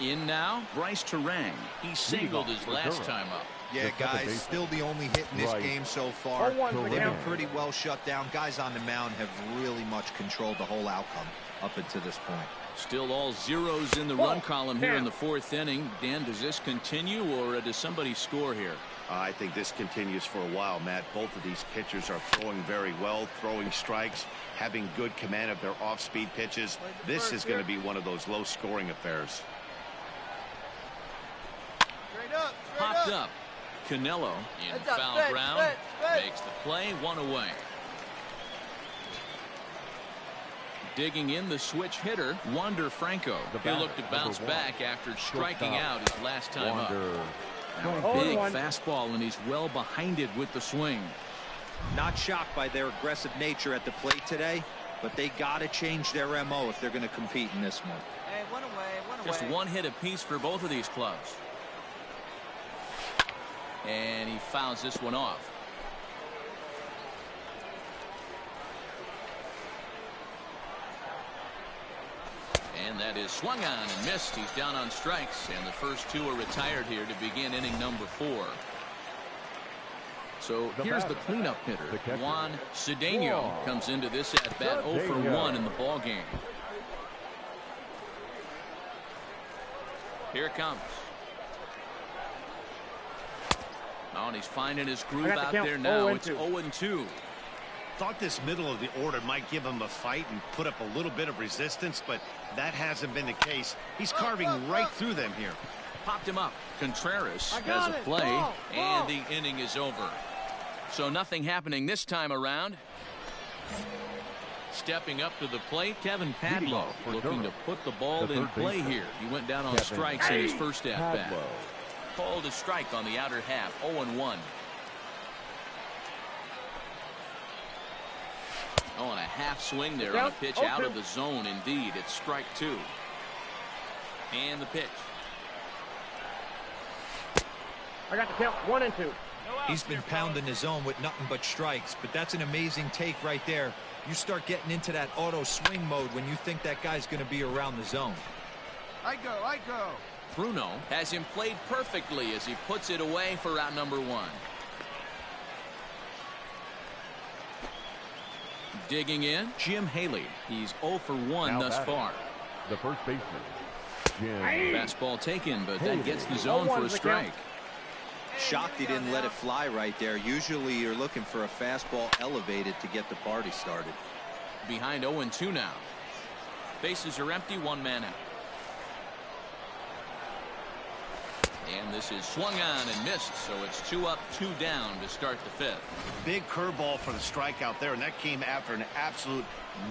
In now, Bryce Turang. He singled his last time up. Yeah, guys, still the only hit in this game so far. They've been pretty well shut down. Guys on the mound have really much controlled the whole outcome up until this point. Still all zeros in the run column here in the fourth inning. Dan, does this continue, or does somebody score here? I think this continues for a while, Matt. Both of these pitchers are throwing very well, throwing strikes, having good command of their off-speed pitches. This is going to be one of those low-scoring affairs. Popped up. Canelo in foul ground. Makes the play, one away. Digging in the switch hitter, Wander Franco. He'll look to bounce back after striking out his last time up. Now a big fastball, and he's well behind it with the swing. Not shocked by their aggressive nature at the plate today, but they got to change their MO if they're going to compete in this one. Hey, one away. Just one hit apiece for both of these clubs. And he fouls this one off. And that is swung on and missed. He's down on strikes, and the first two are retired here to begin inning number 4. So here's the cleanup hitter. Juan Cedeno comes into this at bat 0 for 1 in the ball game. Here it comes. Oh, and he's finding his groove out there now. It's 0-2. Thought this middle of the order might give him a fight and put up a little bit of resistance, but that hasn't been the case. He's carving right through them here. Popped him up. Contreras has a play, and the inning is over. So nothing happening this time around. Stepping up to the plate, Kevin Padlo looking to put the ball in play here. He went down on strikes in his first at-bat. Called a strike on the outer half, 0-1. Oh, and a half swing there on a pitch out of the zone. Indeed, it's strike 2. And the pitch. I got the count 1 and 2. He's been pounding the zone with nothing but strikes, but that's an amazing take right there. You start getting into that auto swing mode when you think that guy's going to be around the zone. I go. Bruno has him played perfectly as he puts it away for out number 1. Digging in, Jim Haley. He's 0 for 1 thus far. The first baseman, Jim. Fastball taken, but that gets the zone for a strike. Shocked he didn't let it fly right there. Usually you're looking for a fastball elevated to get the party started. Behind 0-2 now. Bases are empty, 1 man out. And this is swung on and missed, so it's 2 up, 2 down to start the 5th. Big curveball for the strikeout there, and that came after an absolute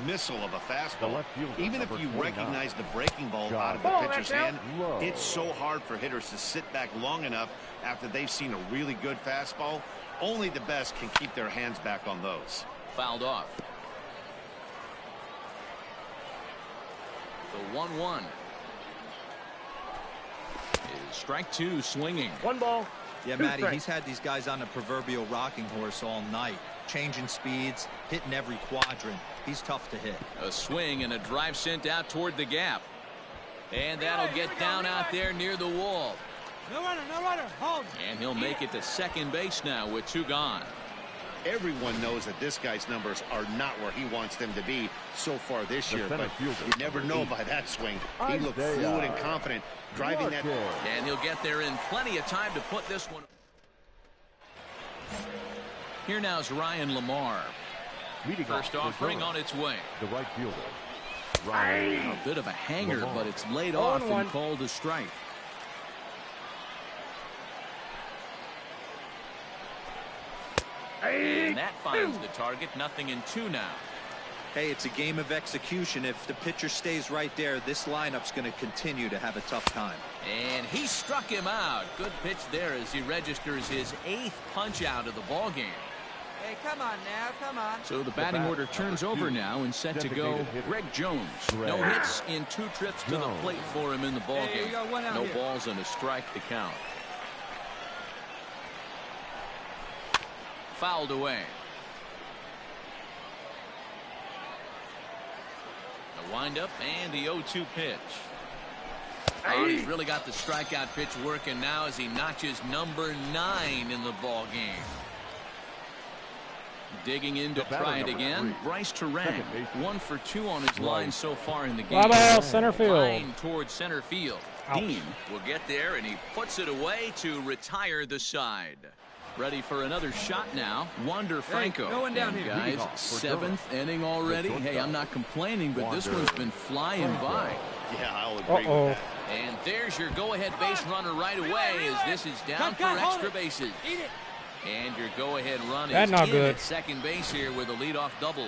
missile of a fastball. Even if you recognize the breaking ball out of the pitcher's hand, it's so hard for hitters to sit back long enough after they've seen a really good fastball. Only the best can keep their hands back on those. Fouled off. The 1-1. Is strike 2 swinging. 1 ball. Yeah, Matty, he's had these guys on the proverbial rocking horse all night. Changing speeds, hitting every quadrant. He's tough to hit. A swing and a drive sent out toward the gap. And that'll get down out there near the wall. No runner, hold. And he'll make it to second base now with 2 gone. Everyone knows that this guy's numbers are not where he wants them to be so far this year, but you never know by that swing. He looked fluid and confident driving that ball. And he'll get there in plenty of time to put this one. Here now is Ryan Lamar. First offering on its way. The right fielder, Ryan. A bit of a hanger, Lamar. but it's laid off and called a strike. And that finds the target. 0-2 now. Hey, it's a game of execution. If the pitcher stays right there, this lineup's going to continue to have a tough time. And he struck him out. Good pitch there as he registers his 8th punch out of the ball game. Hey, come on now, come on. So the batting order turns over now and set to go. Greg Jones. No hits in 2 trips to the plate for him in the ball game. No balls and a strike to count. Fouled away. The windup and the 0-2 pitch. Oh, he's really got the strikeout pitch working now as he notches number 9 in the ball game. Digging in to try it again. Bryce Turang, 1 for 2 on his line so far in the game. Bye-bye, center field. Line towards center field. Ouch. Dean will get there, and he puts it away to retire the side. Ready for another shot now. Wander Franco. No one down and here. guys, 7th inning already. Hey, I'm not complaining, but this one's been flying by. Yeah, I'll agree with that. And there's your go-ahead base runner right away as this is down for extra bases. And your go-ahead run is in at second base here with a leadoff double.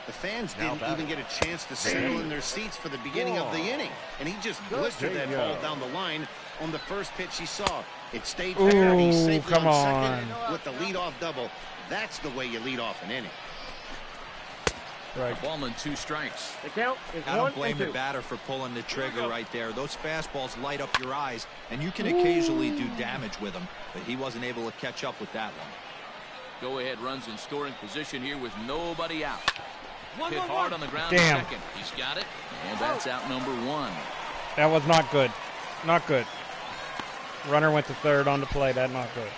The fans didn't even get a chance to settle in their seats for the beginning of the inning. And he just blistered that ball down the line on the first pitch he saw. It stayed fair. He's safely on second with the leadoff double. That's the way you lead off an inning. Right. Ball and 2 strikes. The count is 1 and 2. I don't blame the batter for pulling the trigger right there. Those fastballs light up your eyes, and you can occasionally do damage with them, but he wasn't able to catch up with that one. Go-ahead runs in scoring position here with nobody out. Hit hard on the ground. Damn. Second. He's got it, and that's out number 1. That was not good. Not good. Runner went to third on the play. That's not good.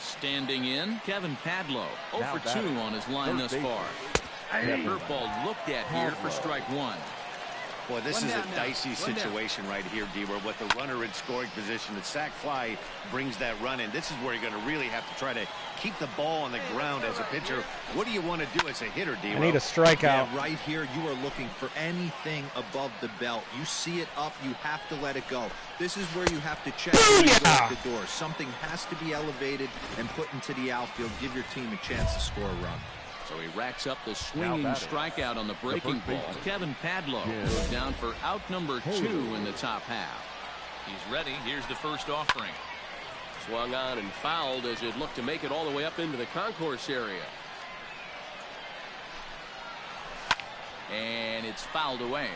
Standing in, Kevin Padlo. 0 for 2 on his line thus far. Curveball looked at here for strike 1. Boy, this is a dicey situation right here, D-Roy. With the runner in scoring position, the sac fly brings that run in. This is where you're going to really have to try to keep the ball on the ground as a pitcher. What do you want to do as a hitter, D-Roy? I need a strikeout. Yeah, right here, you are looking for anything above the belt. You see it up, you have to let it go. This is where you have to check the door. Something has to be elevated and put into the outfield. Give your team a chance to score a run. So he racks up the swinging strikeout on the breaking ball. Kevin Padlo goes down for out number 2 in the top half. He's ready. Here's the first offering. Swung on and fouled as it looked to make it all the way up into the concourse area. And it's fouled away.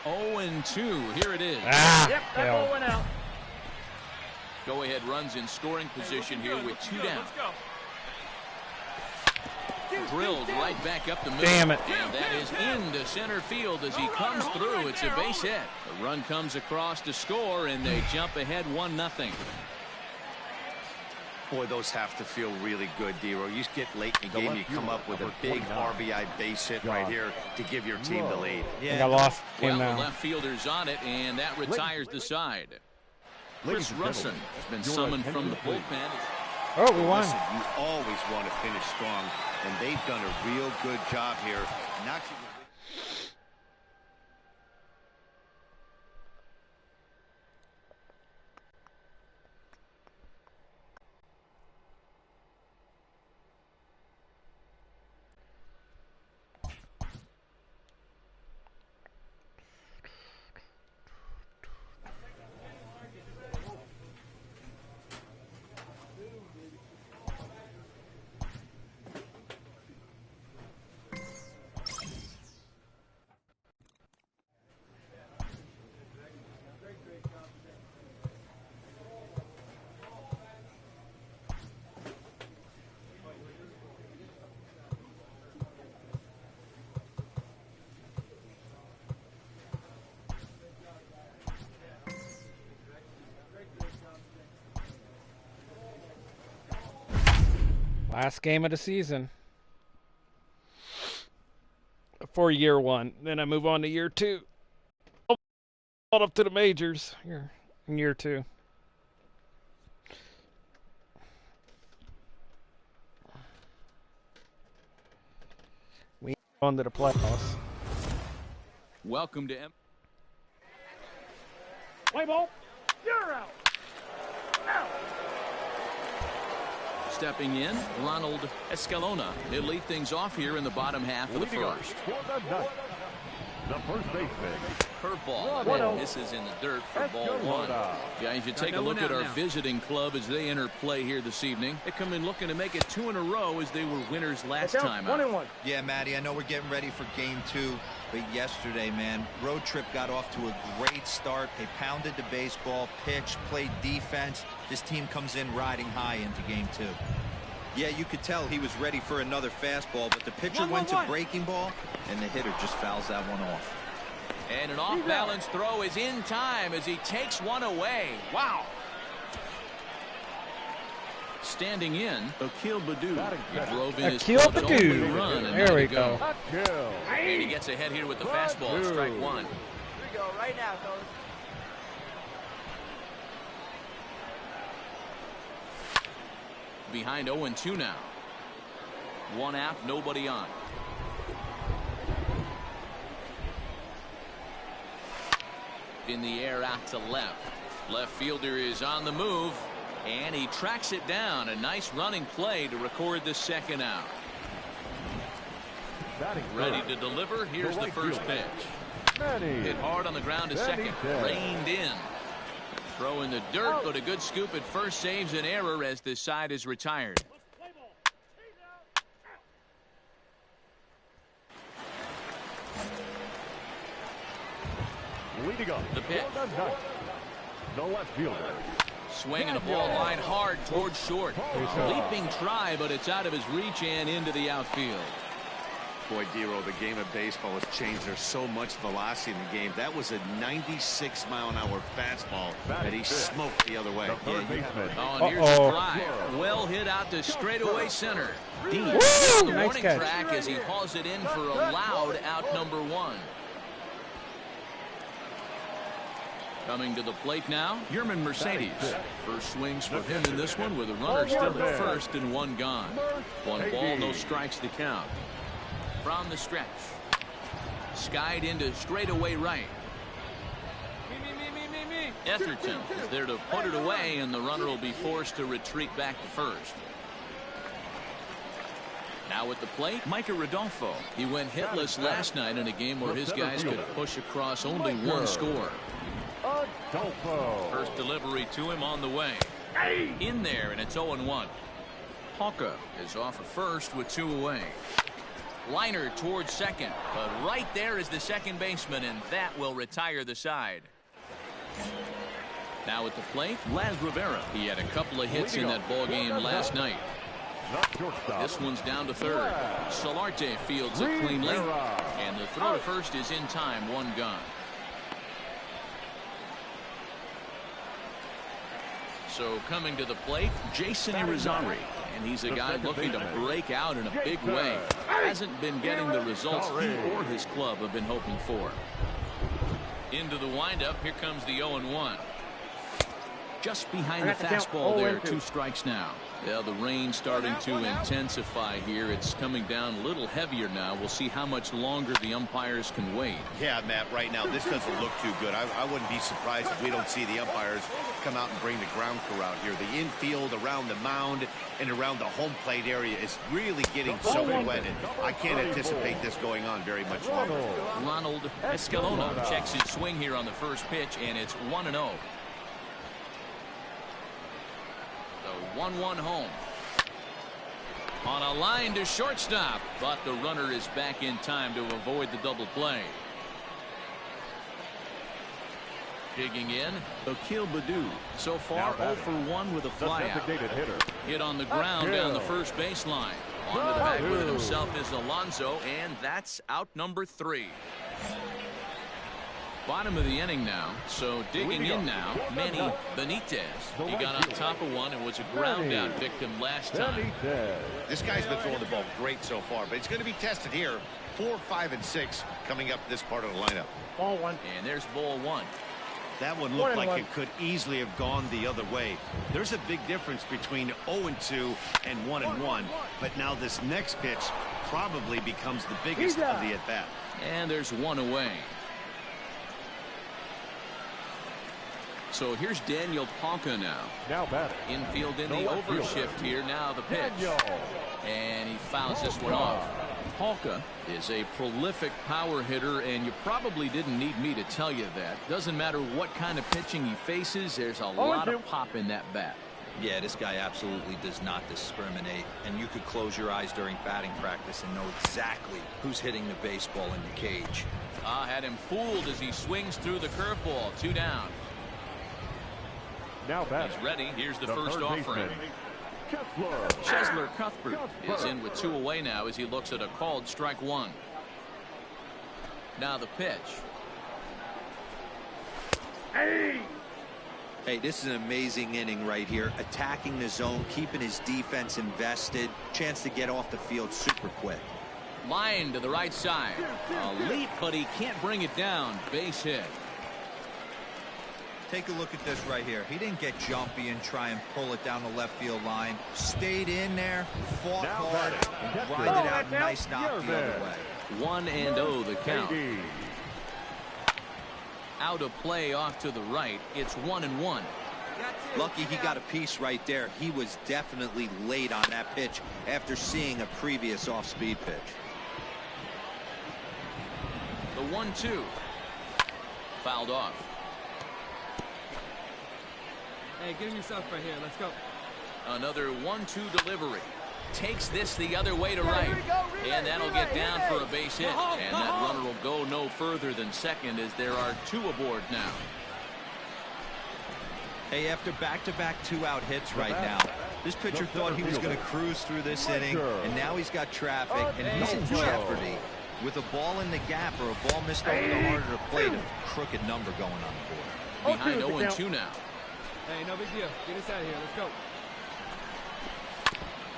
Oh, and 2. Here it is. Yep, that ball went out. Go-ahead runs in scoring position here with 2 down. Drilled right back up the middle. Damn it. And that is into center field as he comes through. It's a base hit. The run comes across to score, and they jump ahead 1-0. Boy, those have to feel really good, D-Roy. You get late in the game, you come up with a big RBI base hit right here to give your team the lead. I think I lost him Well, now. the left fielder's on it, and that retires the side. Chris Russin has been summoned from the bullpen. Oh, we won. Listen, you always want to finish strong, and they've done a real good job here. Last game of the season for year 1. Then I move on to year 2. All up to the majors here in year 2. We on to the playoffs. Welcome to Play ball. You're out. Out. Stepping in, Ronald Escalona. He'll lead things off here in the bottom half of the first. The first baseman. Curveball, and this is in the dirt for ball one. Guys, you take a look at our visiting club as they enter play here this evening. They come in looking to make it 2 in a row as they were winners last time out. 1-1. Yeah, Matty, I know we're getting ready for game 2, but yesterday, man, road trip got off to a great start. They pounded the baseball, pitched, played defense. This team comes in riding high into game 2. Yeah, you could tell he was ready for another fastball, but the pitcher went to breaking ball, and the hitter just fouls that one off. And an off-balance throw is in time as he takes one away. Wow. Standing in, Akil Baddoo. He drove in his club's only run, and there we go. And he gets ahead here with the fastball, strike one. Here we go, right now, fellas. Behind 0-2 now. 1 out, nobody on. In the air out to left. Left fielder is on the move, and he tracks it down. A nice running play to record the second out. Ready to deliver. Here's the first pitch. Hit hard on the ground to second. Reined in. Throw in the dirt, but a good scoop at first saves an error as this side is retired. The pitch. The left fielder. Swinging the ball line hard towards short. Leaping try, but it's out of his reach and into the outfield. Boy, Dero, the game of baseball has changed. There's so much velocity in the game. That was a 96-mile-an-hour fastball that he smoked the other way. Oh, and here's a drive. Well hit out to straightaway center. Deep on the warning track as he hauls it in for a loud out number 1. Coming to the plate now, Yerman Mercedes. First swings for him in this one with a runner still at first and 1 gone. 1 ball, no strikes to count. From the stretch. Skied into straightaway right. Etherton is there to put it away, and the runner will be forced to retreat back to first. Now at the plate, Micah Rodolfo. He went hitless last night in a game where his guys could push across only 1 score. First delivery to him on the way. In there, and it's 0-1. Hawka is off at first with 2 away. Liner towards second, but right there is the second baseman, and that will retire the side. Now at the plate, Laz Rivera. He had a couple of hits in that ball game last night. This one's down to third. Solarte fields it cleanly, and the throw to first is in time. 1 gone. So coming to the plate, Jason Irizarry. And he's a guy looking to break out in a big way. Hasn't been getting the results he or his club have been hoping for. Into the windup, here comes the 0-1. Just behind the fastball there, 2 strikes now. Yeah, the rain starting to intensify here. It's coming down a little heavier now. We'll see how much longer the umpires can wait. Yeah, Matt, right now this doesn't look too good. I wouldn't be surprised if we don't see the umpires come out and bring the ground crew out here. The infield around the mound and around the home plate area is really getting so wet, and I can't anticipate this going on very much longer. Ronald Escalona checks his swing here on the first pitch, and it's 1-0. The 1-1 home. On a line to shortstop, but the runner is back in time to avoid the double play. Digging in, Akil Baddoo. So far, 0 for 1 with a flyout. Hit on the ground down the first baseline. Onto the bag with it himself is Alonso, and that's out number 3. Bottom of the inning now, so digging in now, Manny Benitez. He got on top of one and was a ground out victim last time. This guy's been throwing the ball great so far, but it's going to be tested here. 4, 5, and 6 coming up this part of the lineup. Ball 1. And there's ball 1. That one looked like it could easily have gone the other way. There's a big difference between 0-2 and 1-1, but now this next pitch probably becomes the biggest of the at-bat. And there's 1 away. So here's Daniel Palka now. Now batting. Infield in the overshift here. Now the pitch. And he fouls this one off. Palka is a prolific power hitter, and you probably didn't need me to tell you that. Doesn't matter what kind of pitching he faces, there's a lot of pop in that bat. Yeah, this guy absolutely does not discriminate, and you could close your eyes during batting practice and know exactly who's hitting the baseball in the cage. Had him fooled as he swings through the curveball. 2 down. Now batting. He's ready. Here's the first offering. Chesler Cuthbert is in with 2 away now as he looks at a called strike 1. Now the pitch. Hey, this is an amazing inning right here. Attacking the zone, keeping his defense invested. Chance to get off the field super quick. Line to the right side. A leap, but he can't bring it down. Base hit. Take a look at this right here. He didn't get jumpy and try and pull it down the left field line. Stayed in there, fought hard, and grinded out. Nice knock the other way. 1-0 the count. Out of play off to the right. It's 1-1. Lucky he got a piece right there. He was definitely late on that pitch after seeing a previous off-speed pitch. The 1-2. Fouled off. Hey, get him yourself right here. Let's go. Another 1-2 delivery. Takes this the other way to right. And that'll get down for a base hit. And that runner will go no further than second as there are 2 aboard now. Hey, after back-to-back 2-out hits right now, this pitcher thought he was going to cruise through this inning, and now he's got traffic, and he's in jeopardy with a ball in the gap or a ball missed over the heart of the plate. A crooked number going on the board. Behind 0-2 now. Hey, no big deal. Get us out of here. Let's go.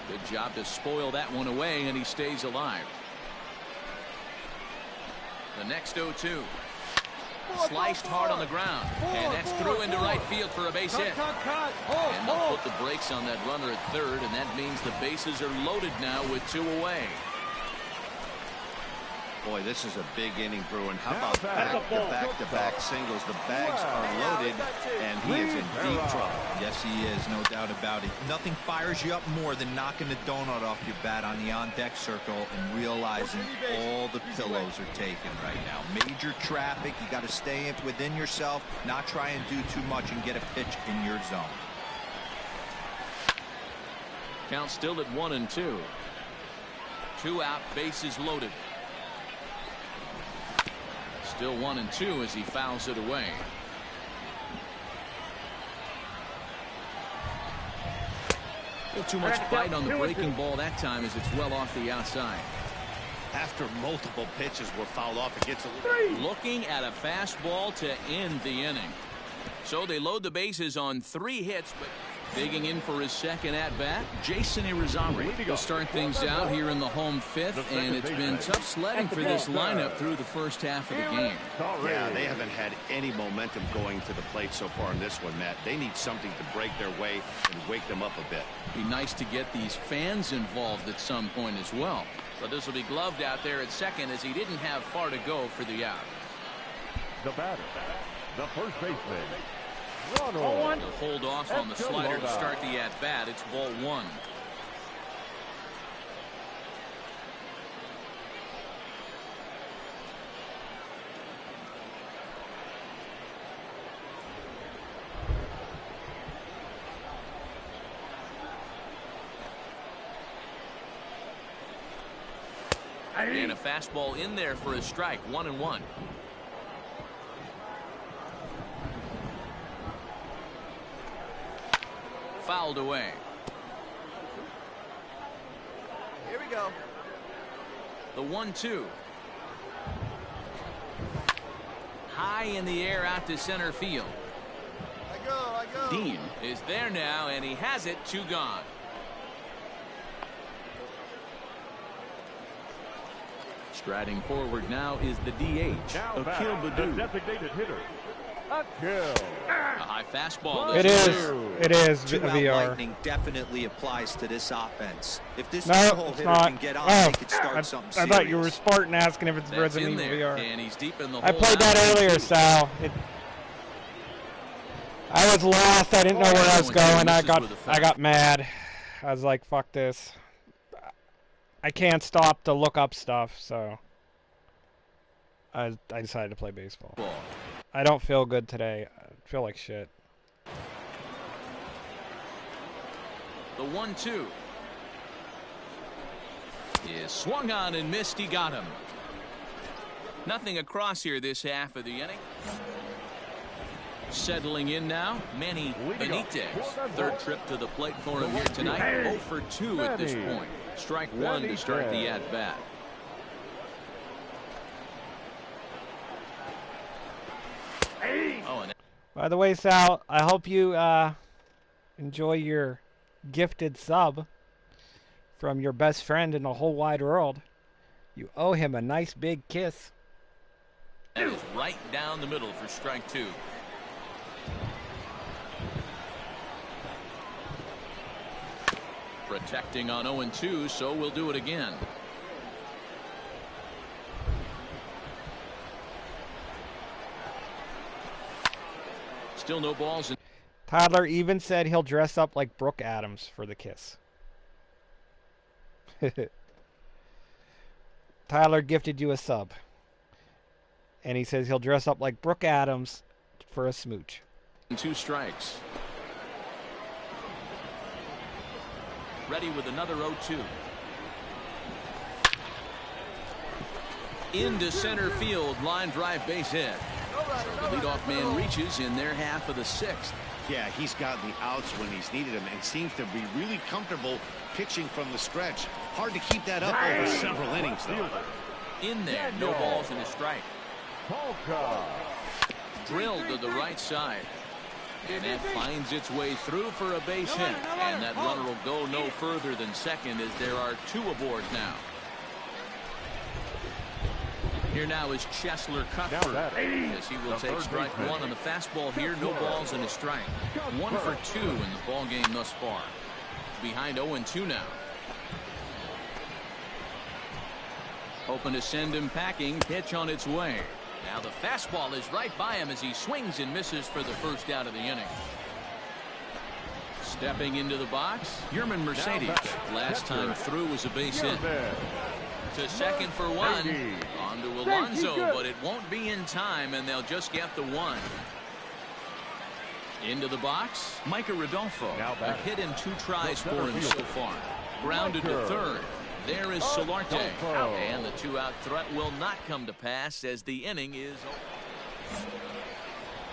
Good job to spoil that one away, and he stays alive. The next 0-2. Sliced hard on the ground, and that's through into right field for a base hit. And they'll put the brakes on that runner at third, and that means the bases are loaded now with 2 away. Boy, this is a big inning, Bruin. How about back-to-back singles? The bags are loaded, and he is in deep trouble. Yes, he is, no doubt about it. Nothing fires you up more than knocking the donut off your bat on the on-deck circle and realizing all the pillows are taken right now. Major traffic. You got to stay within yourself, not try and do too much and get a pitch in your zone. Count still at 1-2. 2 out, bases loaded. Still 1-2 as he fouls it away. Too much bite on the breaking ball that time as it's well off the outside. After multiple pitches were fouled off, it gets a little... Looking at a fastball to end the inning. So they load the bases on 3 hits, but digging in for his second at-bat, Jason Irizarry will start things out here in the home 5th, and it's been tough sledding for this lineup through the first half of the game. Yeah, they haven't had any momentum going to the plate so far in this one, Matt. They need something to break their way and wake them up a bit. Be nice to get these fans involved at some point as well. But this will be gloved out there at second as he didn't have far to go for the out. The batter, the first baseman, Ronald. He'll hold off on the slider to start the at-bat. It's ball 1. And a fastball in there for a strike. 1-1. Fouled away. Here we go. The 1-2. High in the air out to center field. I go. Dean is there now, and he has it. 2 gone. Striding forward now is the DH, Akil Baddoo. Designated hitter. A high fastball. It is. VR. Lightning definitely applies to this offense. If this no, whole hitter not. can get on, they could start something serious. I thought you were Spartan asking if it's That's Resident Evil there, VR. and he's deep in the I hole played that earlier, Sal. I was lost. I didn't know where I was going. I got mad. I was like, fuck this. I can't stop to look up stuff, so I decided to play baseball. I don't feel good today. I feel like shit. The 1-2 is swung on and missed. He got him. Nothing across here this half of the inning. Settling in now, Manny Benitez. Third trip to the plate for him here tonight. 0 for 2 at this point. Strike one to start the at-bat. Oh, and by the way, Sal, I hope you enjoy your gifted sub from your best friend in the whole wide world. You owe him a nice big kiss. That is right down the middle for strike two. Protecting on 0-2, so we'll do it again. Still no balls. Tyler even said he'll dress up like Brooke Adams for the kiss. Tyler gifted you a sub. And he says he'll dress up like Brooke Adams for a smooch. 2 strikes. Ready with another 0-2. Into center field, line drive, base hit. So the leadoff man reaches in their half of the 6th. Yeah, he's gotten the outs when he's needed them and seems to be really comfortable pitching from the stretch. Hard to keep that up over several innings, though. In there, no balls and a strike. Drilled to the right side. And that finds its way through for a base hit. And that runner will go no further than second as there are 2 aboard now. Here now is Cheslor Cuthbert as he will take strike one on the fastball here. No balls and a strike. 1 for 2 in the ball game thus far. Behind 0-2 now. Hoping to send him packing. Pitch on its way. Now the fastball is right by him as he swings and misses for the first out of the inning. Stepping into the box, Yerman Mercedes. Last time through was a base hit. To second for 1. On to Alonso, but it won't be in time, and they'll just get the 1. Into the box, Micah Rodolfo. A hit in 2 tries for him so far. Grounded to third. There is Solarte. And the 2-out threat will not come to pass as the inning is over.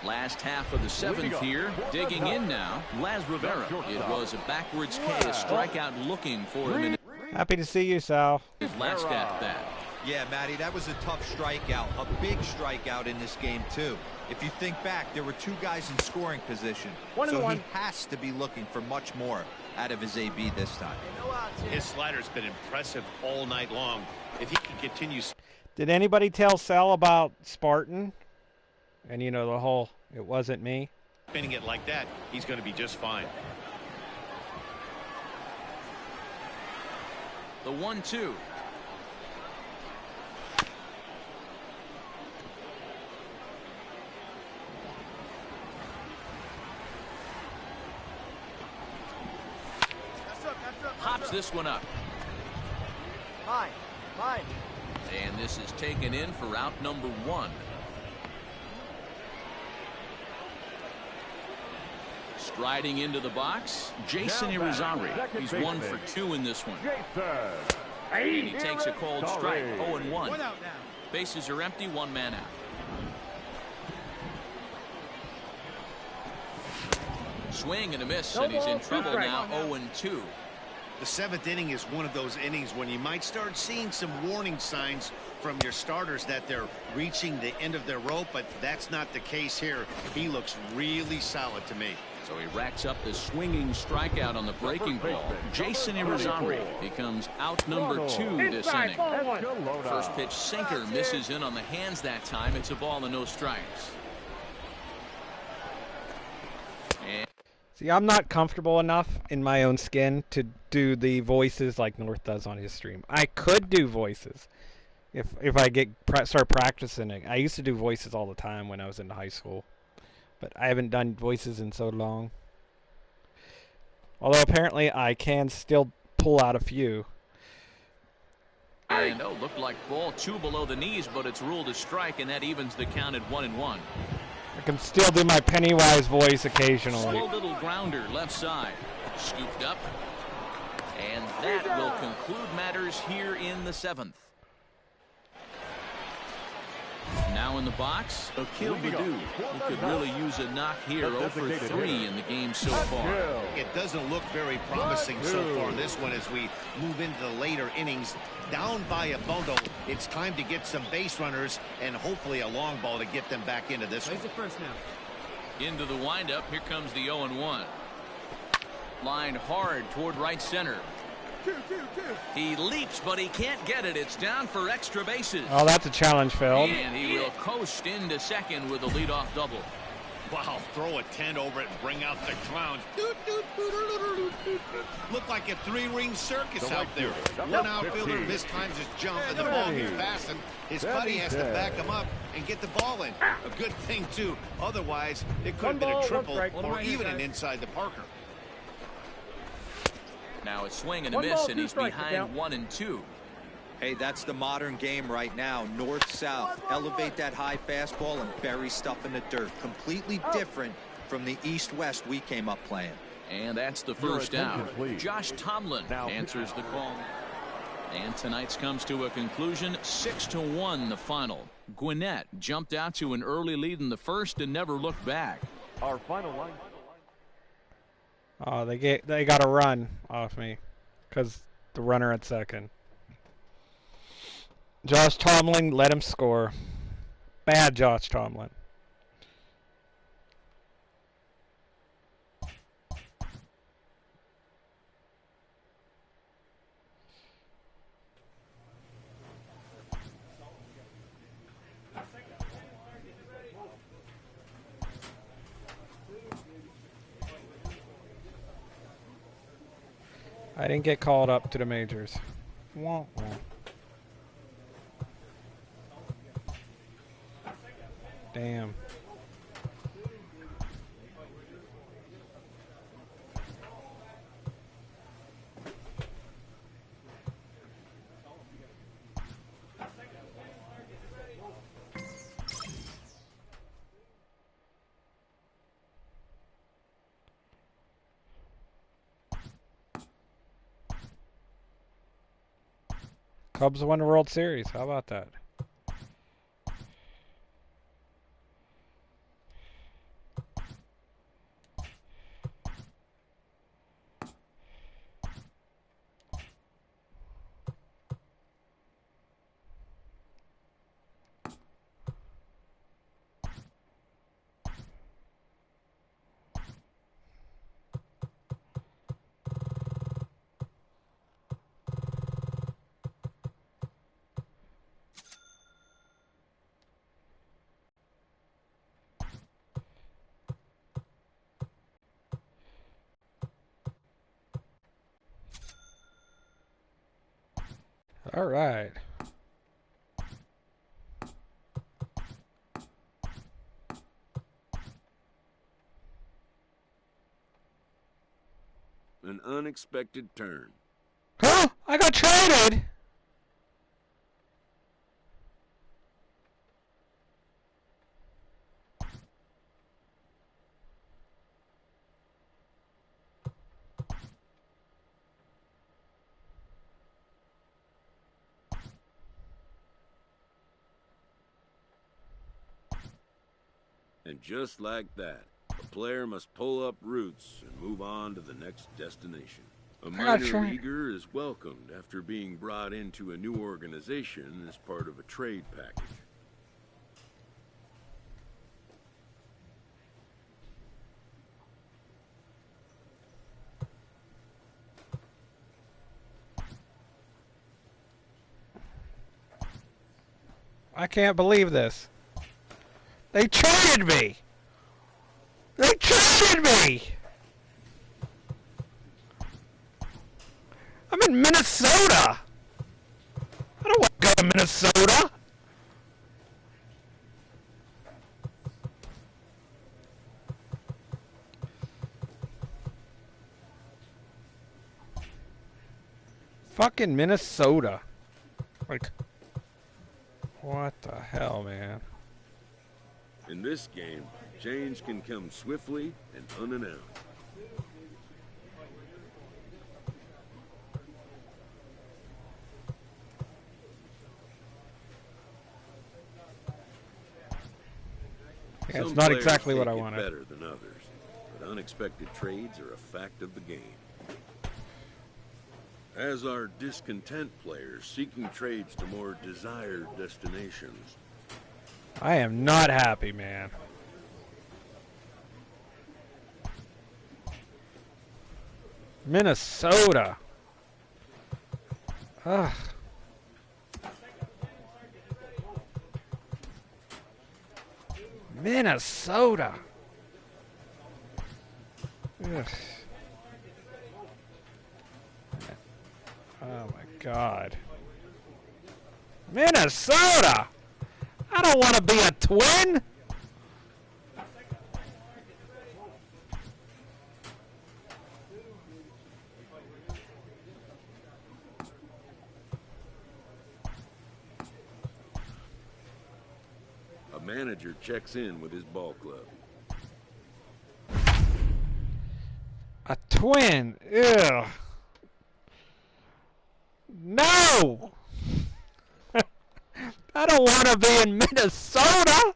Last half of the 7th here. Digging in now, Laz Rivera. It was a backwards K, a strikeout looking for him in Happy to see you, Sal. his last at bat. Yeah, Matty, that was a tough strikeout, a big strikeout in this game, too. If you think back, there were 2 guys in scoring position, so he has to be looking for much more out of his AB this time. His slider's been impressive all night long. If he can continue. Did anybody tell Sal about Spartan? And you know, the whole, it wasn't me. Spinning it like that, he's going to be just fine. The 1-2. Hops this one up. Mine. And this is taken in for out number 1. Striding into the box, Jason Irizarry. He's 1 for 2 in this one. And he takes a cold strike. 0-1. Bases are empty, 1 man out. Swing and a miss, and he's in trouble now. 0-2. The 7th inning is one of those innings when you might start seeing some warning signs from your starters that they're reaching the end of their rope, but that's not the case here. He looks really solid to me. So he racks up the swinging strikeout on the breaking ball. Jason Irizarry becomes out number 2 this inning. First pitch sinker misses in on the hands that time. It's a ball and no strikes. And See, I'm not comfortable enough in my own skin to do the voices like North does on his stream. I could do voices if I start practicing it. I used to do voices all the time when I was in high school. But I haven't done voices in so long. Although apparently I can still pull out a few. And looked like ball 2 below the knees, but it's ruled a strike, and that evens the count at 1-1. I can still do my Pennywise voice occasionally. Slow little grounder left side. Scooped up. And that will conclude matters here in the 7th. Now in the box, Akil Baddoo, who could really use a knock here. 0 for 3 in the game so far. It doesn't look very promising so far in this one as we move into the later innings. Down by a bundle, it's time to get some base runners and hopefully a long ball to get them back into this one. Raise it first now. Into the windup, here comes the 0-1. Line hard toward right center. He leaps, but he can't get it. It's down for extra bases. Oh, that's a challenge, Phil. And he will coast into second with a leadoff double. Wow, throw a tent over it and bring out the clowns. Look like a 3-ring circus out there. One outfielder mistimes his jump and the ball gets past him. His buddy has to back him up and get the ball in. A good thing, too. Otherwise, it could have been a triple or even an inside the Parker. Now a swing and a miss, and he's behind 1-2. Hey, that's the modern game right now. North-south. Elevate that high fastball and bury stuff in the dirt. Completely different from the east-west we came up playing. And that's the first out. Josh Tomlin answers the call. And tonight's comes to a conclusion. 6-1 the final. Gwinnett jumped out to an early lead in the first and never looked back. Our final line. Oh, they got a run off me because the runner at second. Josh Tomlin, let him score. Bad Josh Tomlin. I didn't get called up to the majors. Wah, wah. Damn. Cubs won the World Series. How about that? All right. An unexpected turn. Huh? I got traded. And just like that, a player must pull up roots and move on to the next destination. A minor leaguer is welcomed after being brought into a new organization as part of a trade package. I can't believe this. They traded me! They traded me! I'm in Minnesota! I don't want to go to Minnesota! Fucking Minnesota. Like, what the hell, man? In this game, change can come swiftly and unannounced. Yeah, it's not exactly what I wanted. Better than others, but unexpected trades are a fact of the game. As are discontent players seeking trades to more desired destinations. I am not happy, man. Minnesota. Ugh. Minnesota. Ugh. Oh my God. Minnesota! I don't want to be a Twin! A manager checks in with his ball club. A Twin! Ew. No! I don't want to be in Minnesota!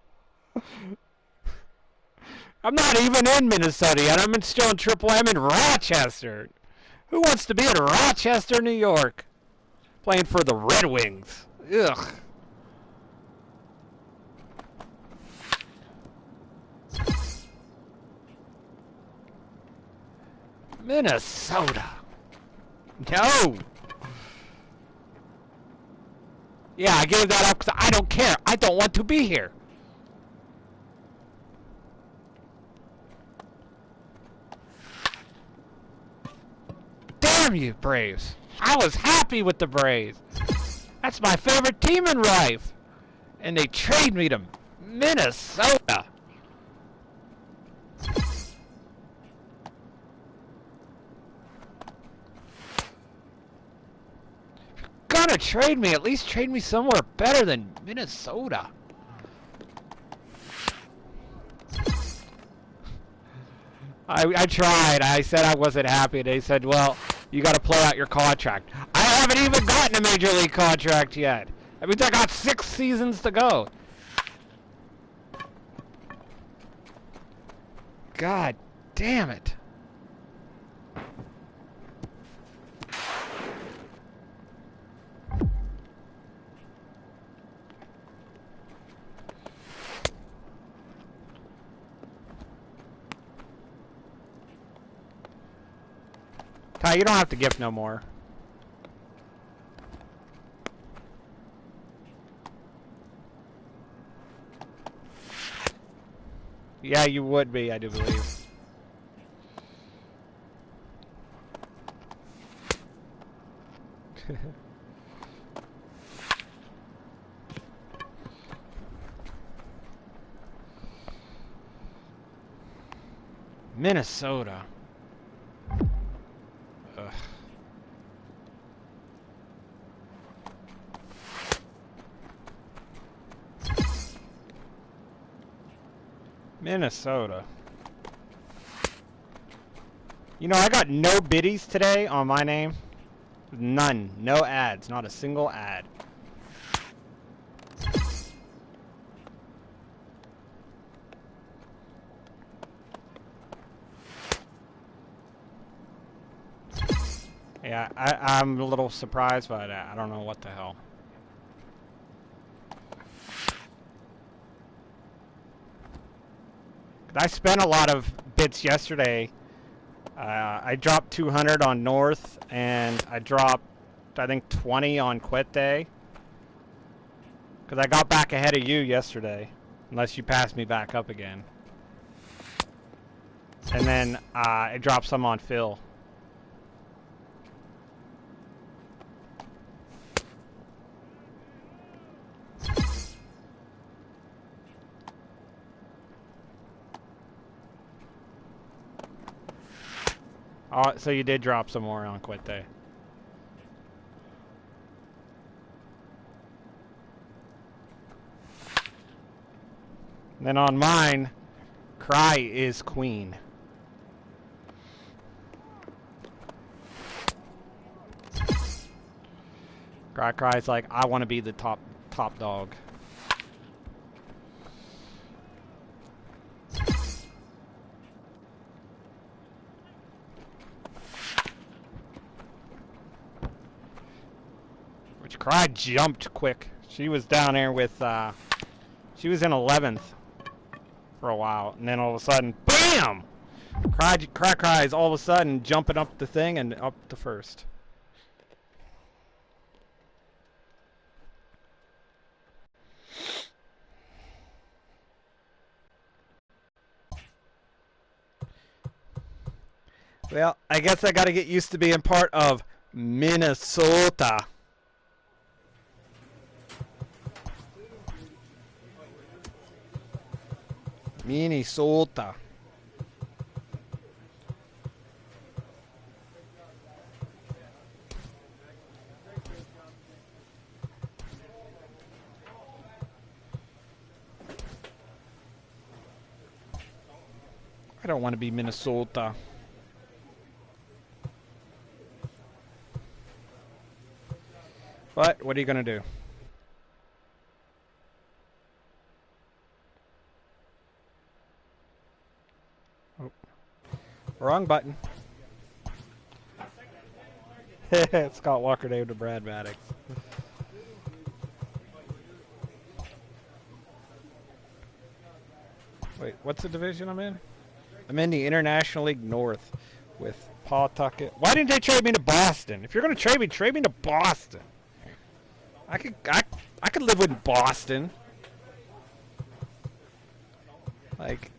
I'm not even in Minnesota yet. I'm still in Triple M in Rochester. Who wants to be in Rochester, New York? Playing for the Red Wings. Ugh. Minnesota. No. Yeah, I gave that up because I don't care. I don't want to be here. Damn you, Braves. I was happy with the Braves. That's my favorite team in life. And they trade me to Minnesota. Gonna trade me, at least trade me somewhere better than Minnesota. I tried. I said I wasn't happy. They said, well, you got to play out your contract. I haven't even gotten a major league contract yet. That means I got 6 seasons to go. God damn it. Ty, you don't have to gift no more. Yeah, you would be, I do believe. Minnesota. Ugh. Minnesota. You know, I got no biddies today on my name. None. No ads. Not a single ad. Yeah, I'm a little surprised by that. I don't know what the hell. I spent a lot of bits yesterday. I dropped 200 on North, and I dropped, I think, 20 on Quit Day. Because I got back ahead of you yesterday, unless you passed me back up again. And then I dropped some on Phil. Oh, so you did drop some more on Quit Day. And then on mine, Cry is queen. Cry's like, I want to be the top dog. Which Cry jumped quick. She was down there with, she was in 11th for a while, and then all of a sudden, BAM! Cry is all of a sudden jumping up the thing and up to first. Well, I guess I got to get used to being part of Minnesota. Minnesota. I don't want to be Minnesota. But what are you going to do? Oh. Wrong button. Scott Walker David to Brad Maddox. Wait, what's the division I'm in? I'm in the International League North with Pawtucket. Why didn't they trade me to Boston? If you're going to trade me to Boston. I could live with Boston. Like,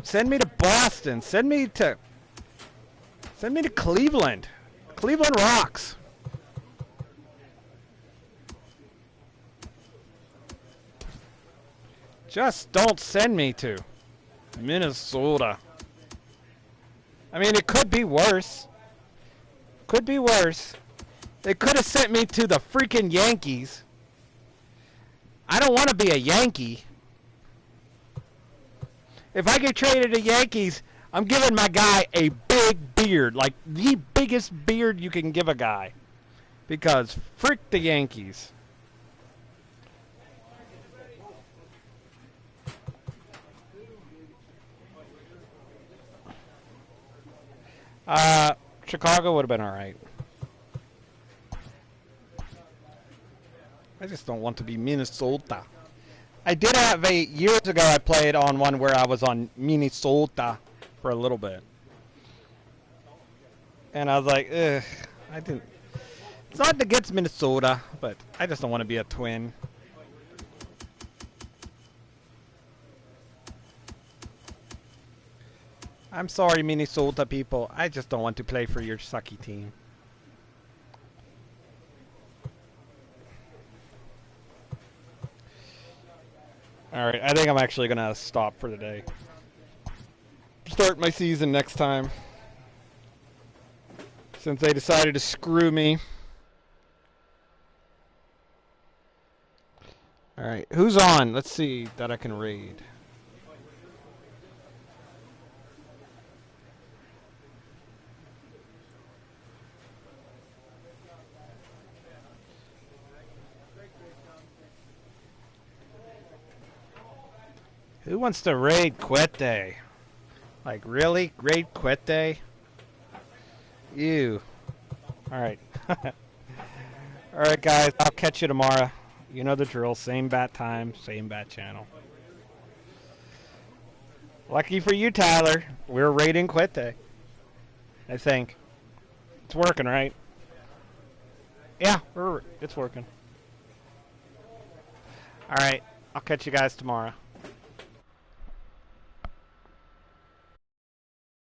send me to Boston. Send me to Cleveland. Cleveland rocks. Just don't send me to Minnesota. I mean, it could be worse. Could be worse. They could have sent me to the freaking Yankees. I don't want to be a Yankee. If I get traded to Yankees, I'm giving my guy a big beard. Like, the biggest beard you can give a guy. Because, frick the Yankees. Chicago would have been alright. I just don't want to be Minnesota. I did have years ago I played on one where I was on Minnesota for a little bit. And I was like, ugh, I didn't. It's not against Minnesota, but I just don't want to be a Twin. I'm sorry, Minnesota people. I just don't want to play for your sucky team. Alright, I think I'm actually going to stop for the day. Start my season next time. Since they decided to screw me. Alright, who's on? Let's see that I can raid. Who wants to raid Quete? Like, really? Raid Quete? Ew. Alright. Alright, guys. I'll catch you tomorrow. You know the drill. Same bat time, same bat channel. Lucky for you, Tyler. We're raiding Quete. I think. It's working, right? Yeah, it's working. Alright. I'll catch you guys tomorrow.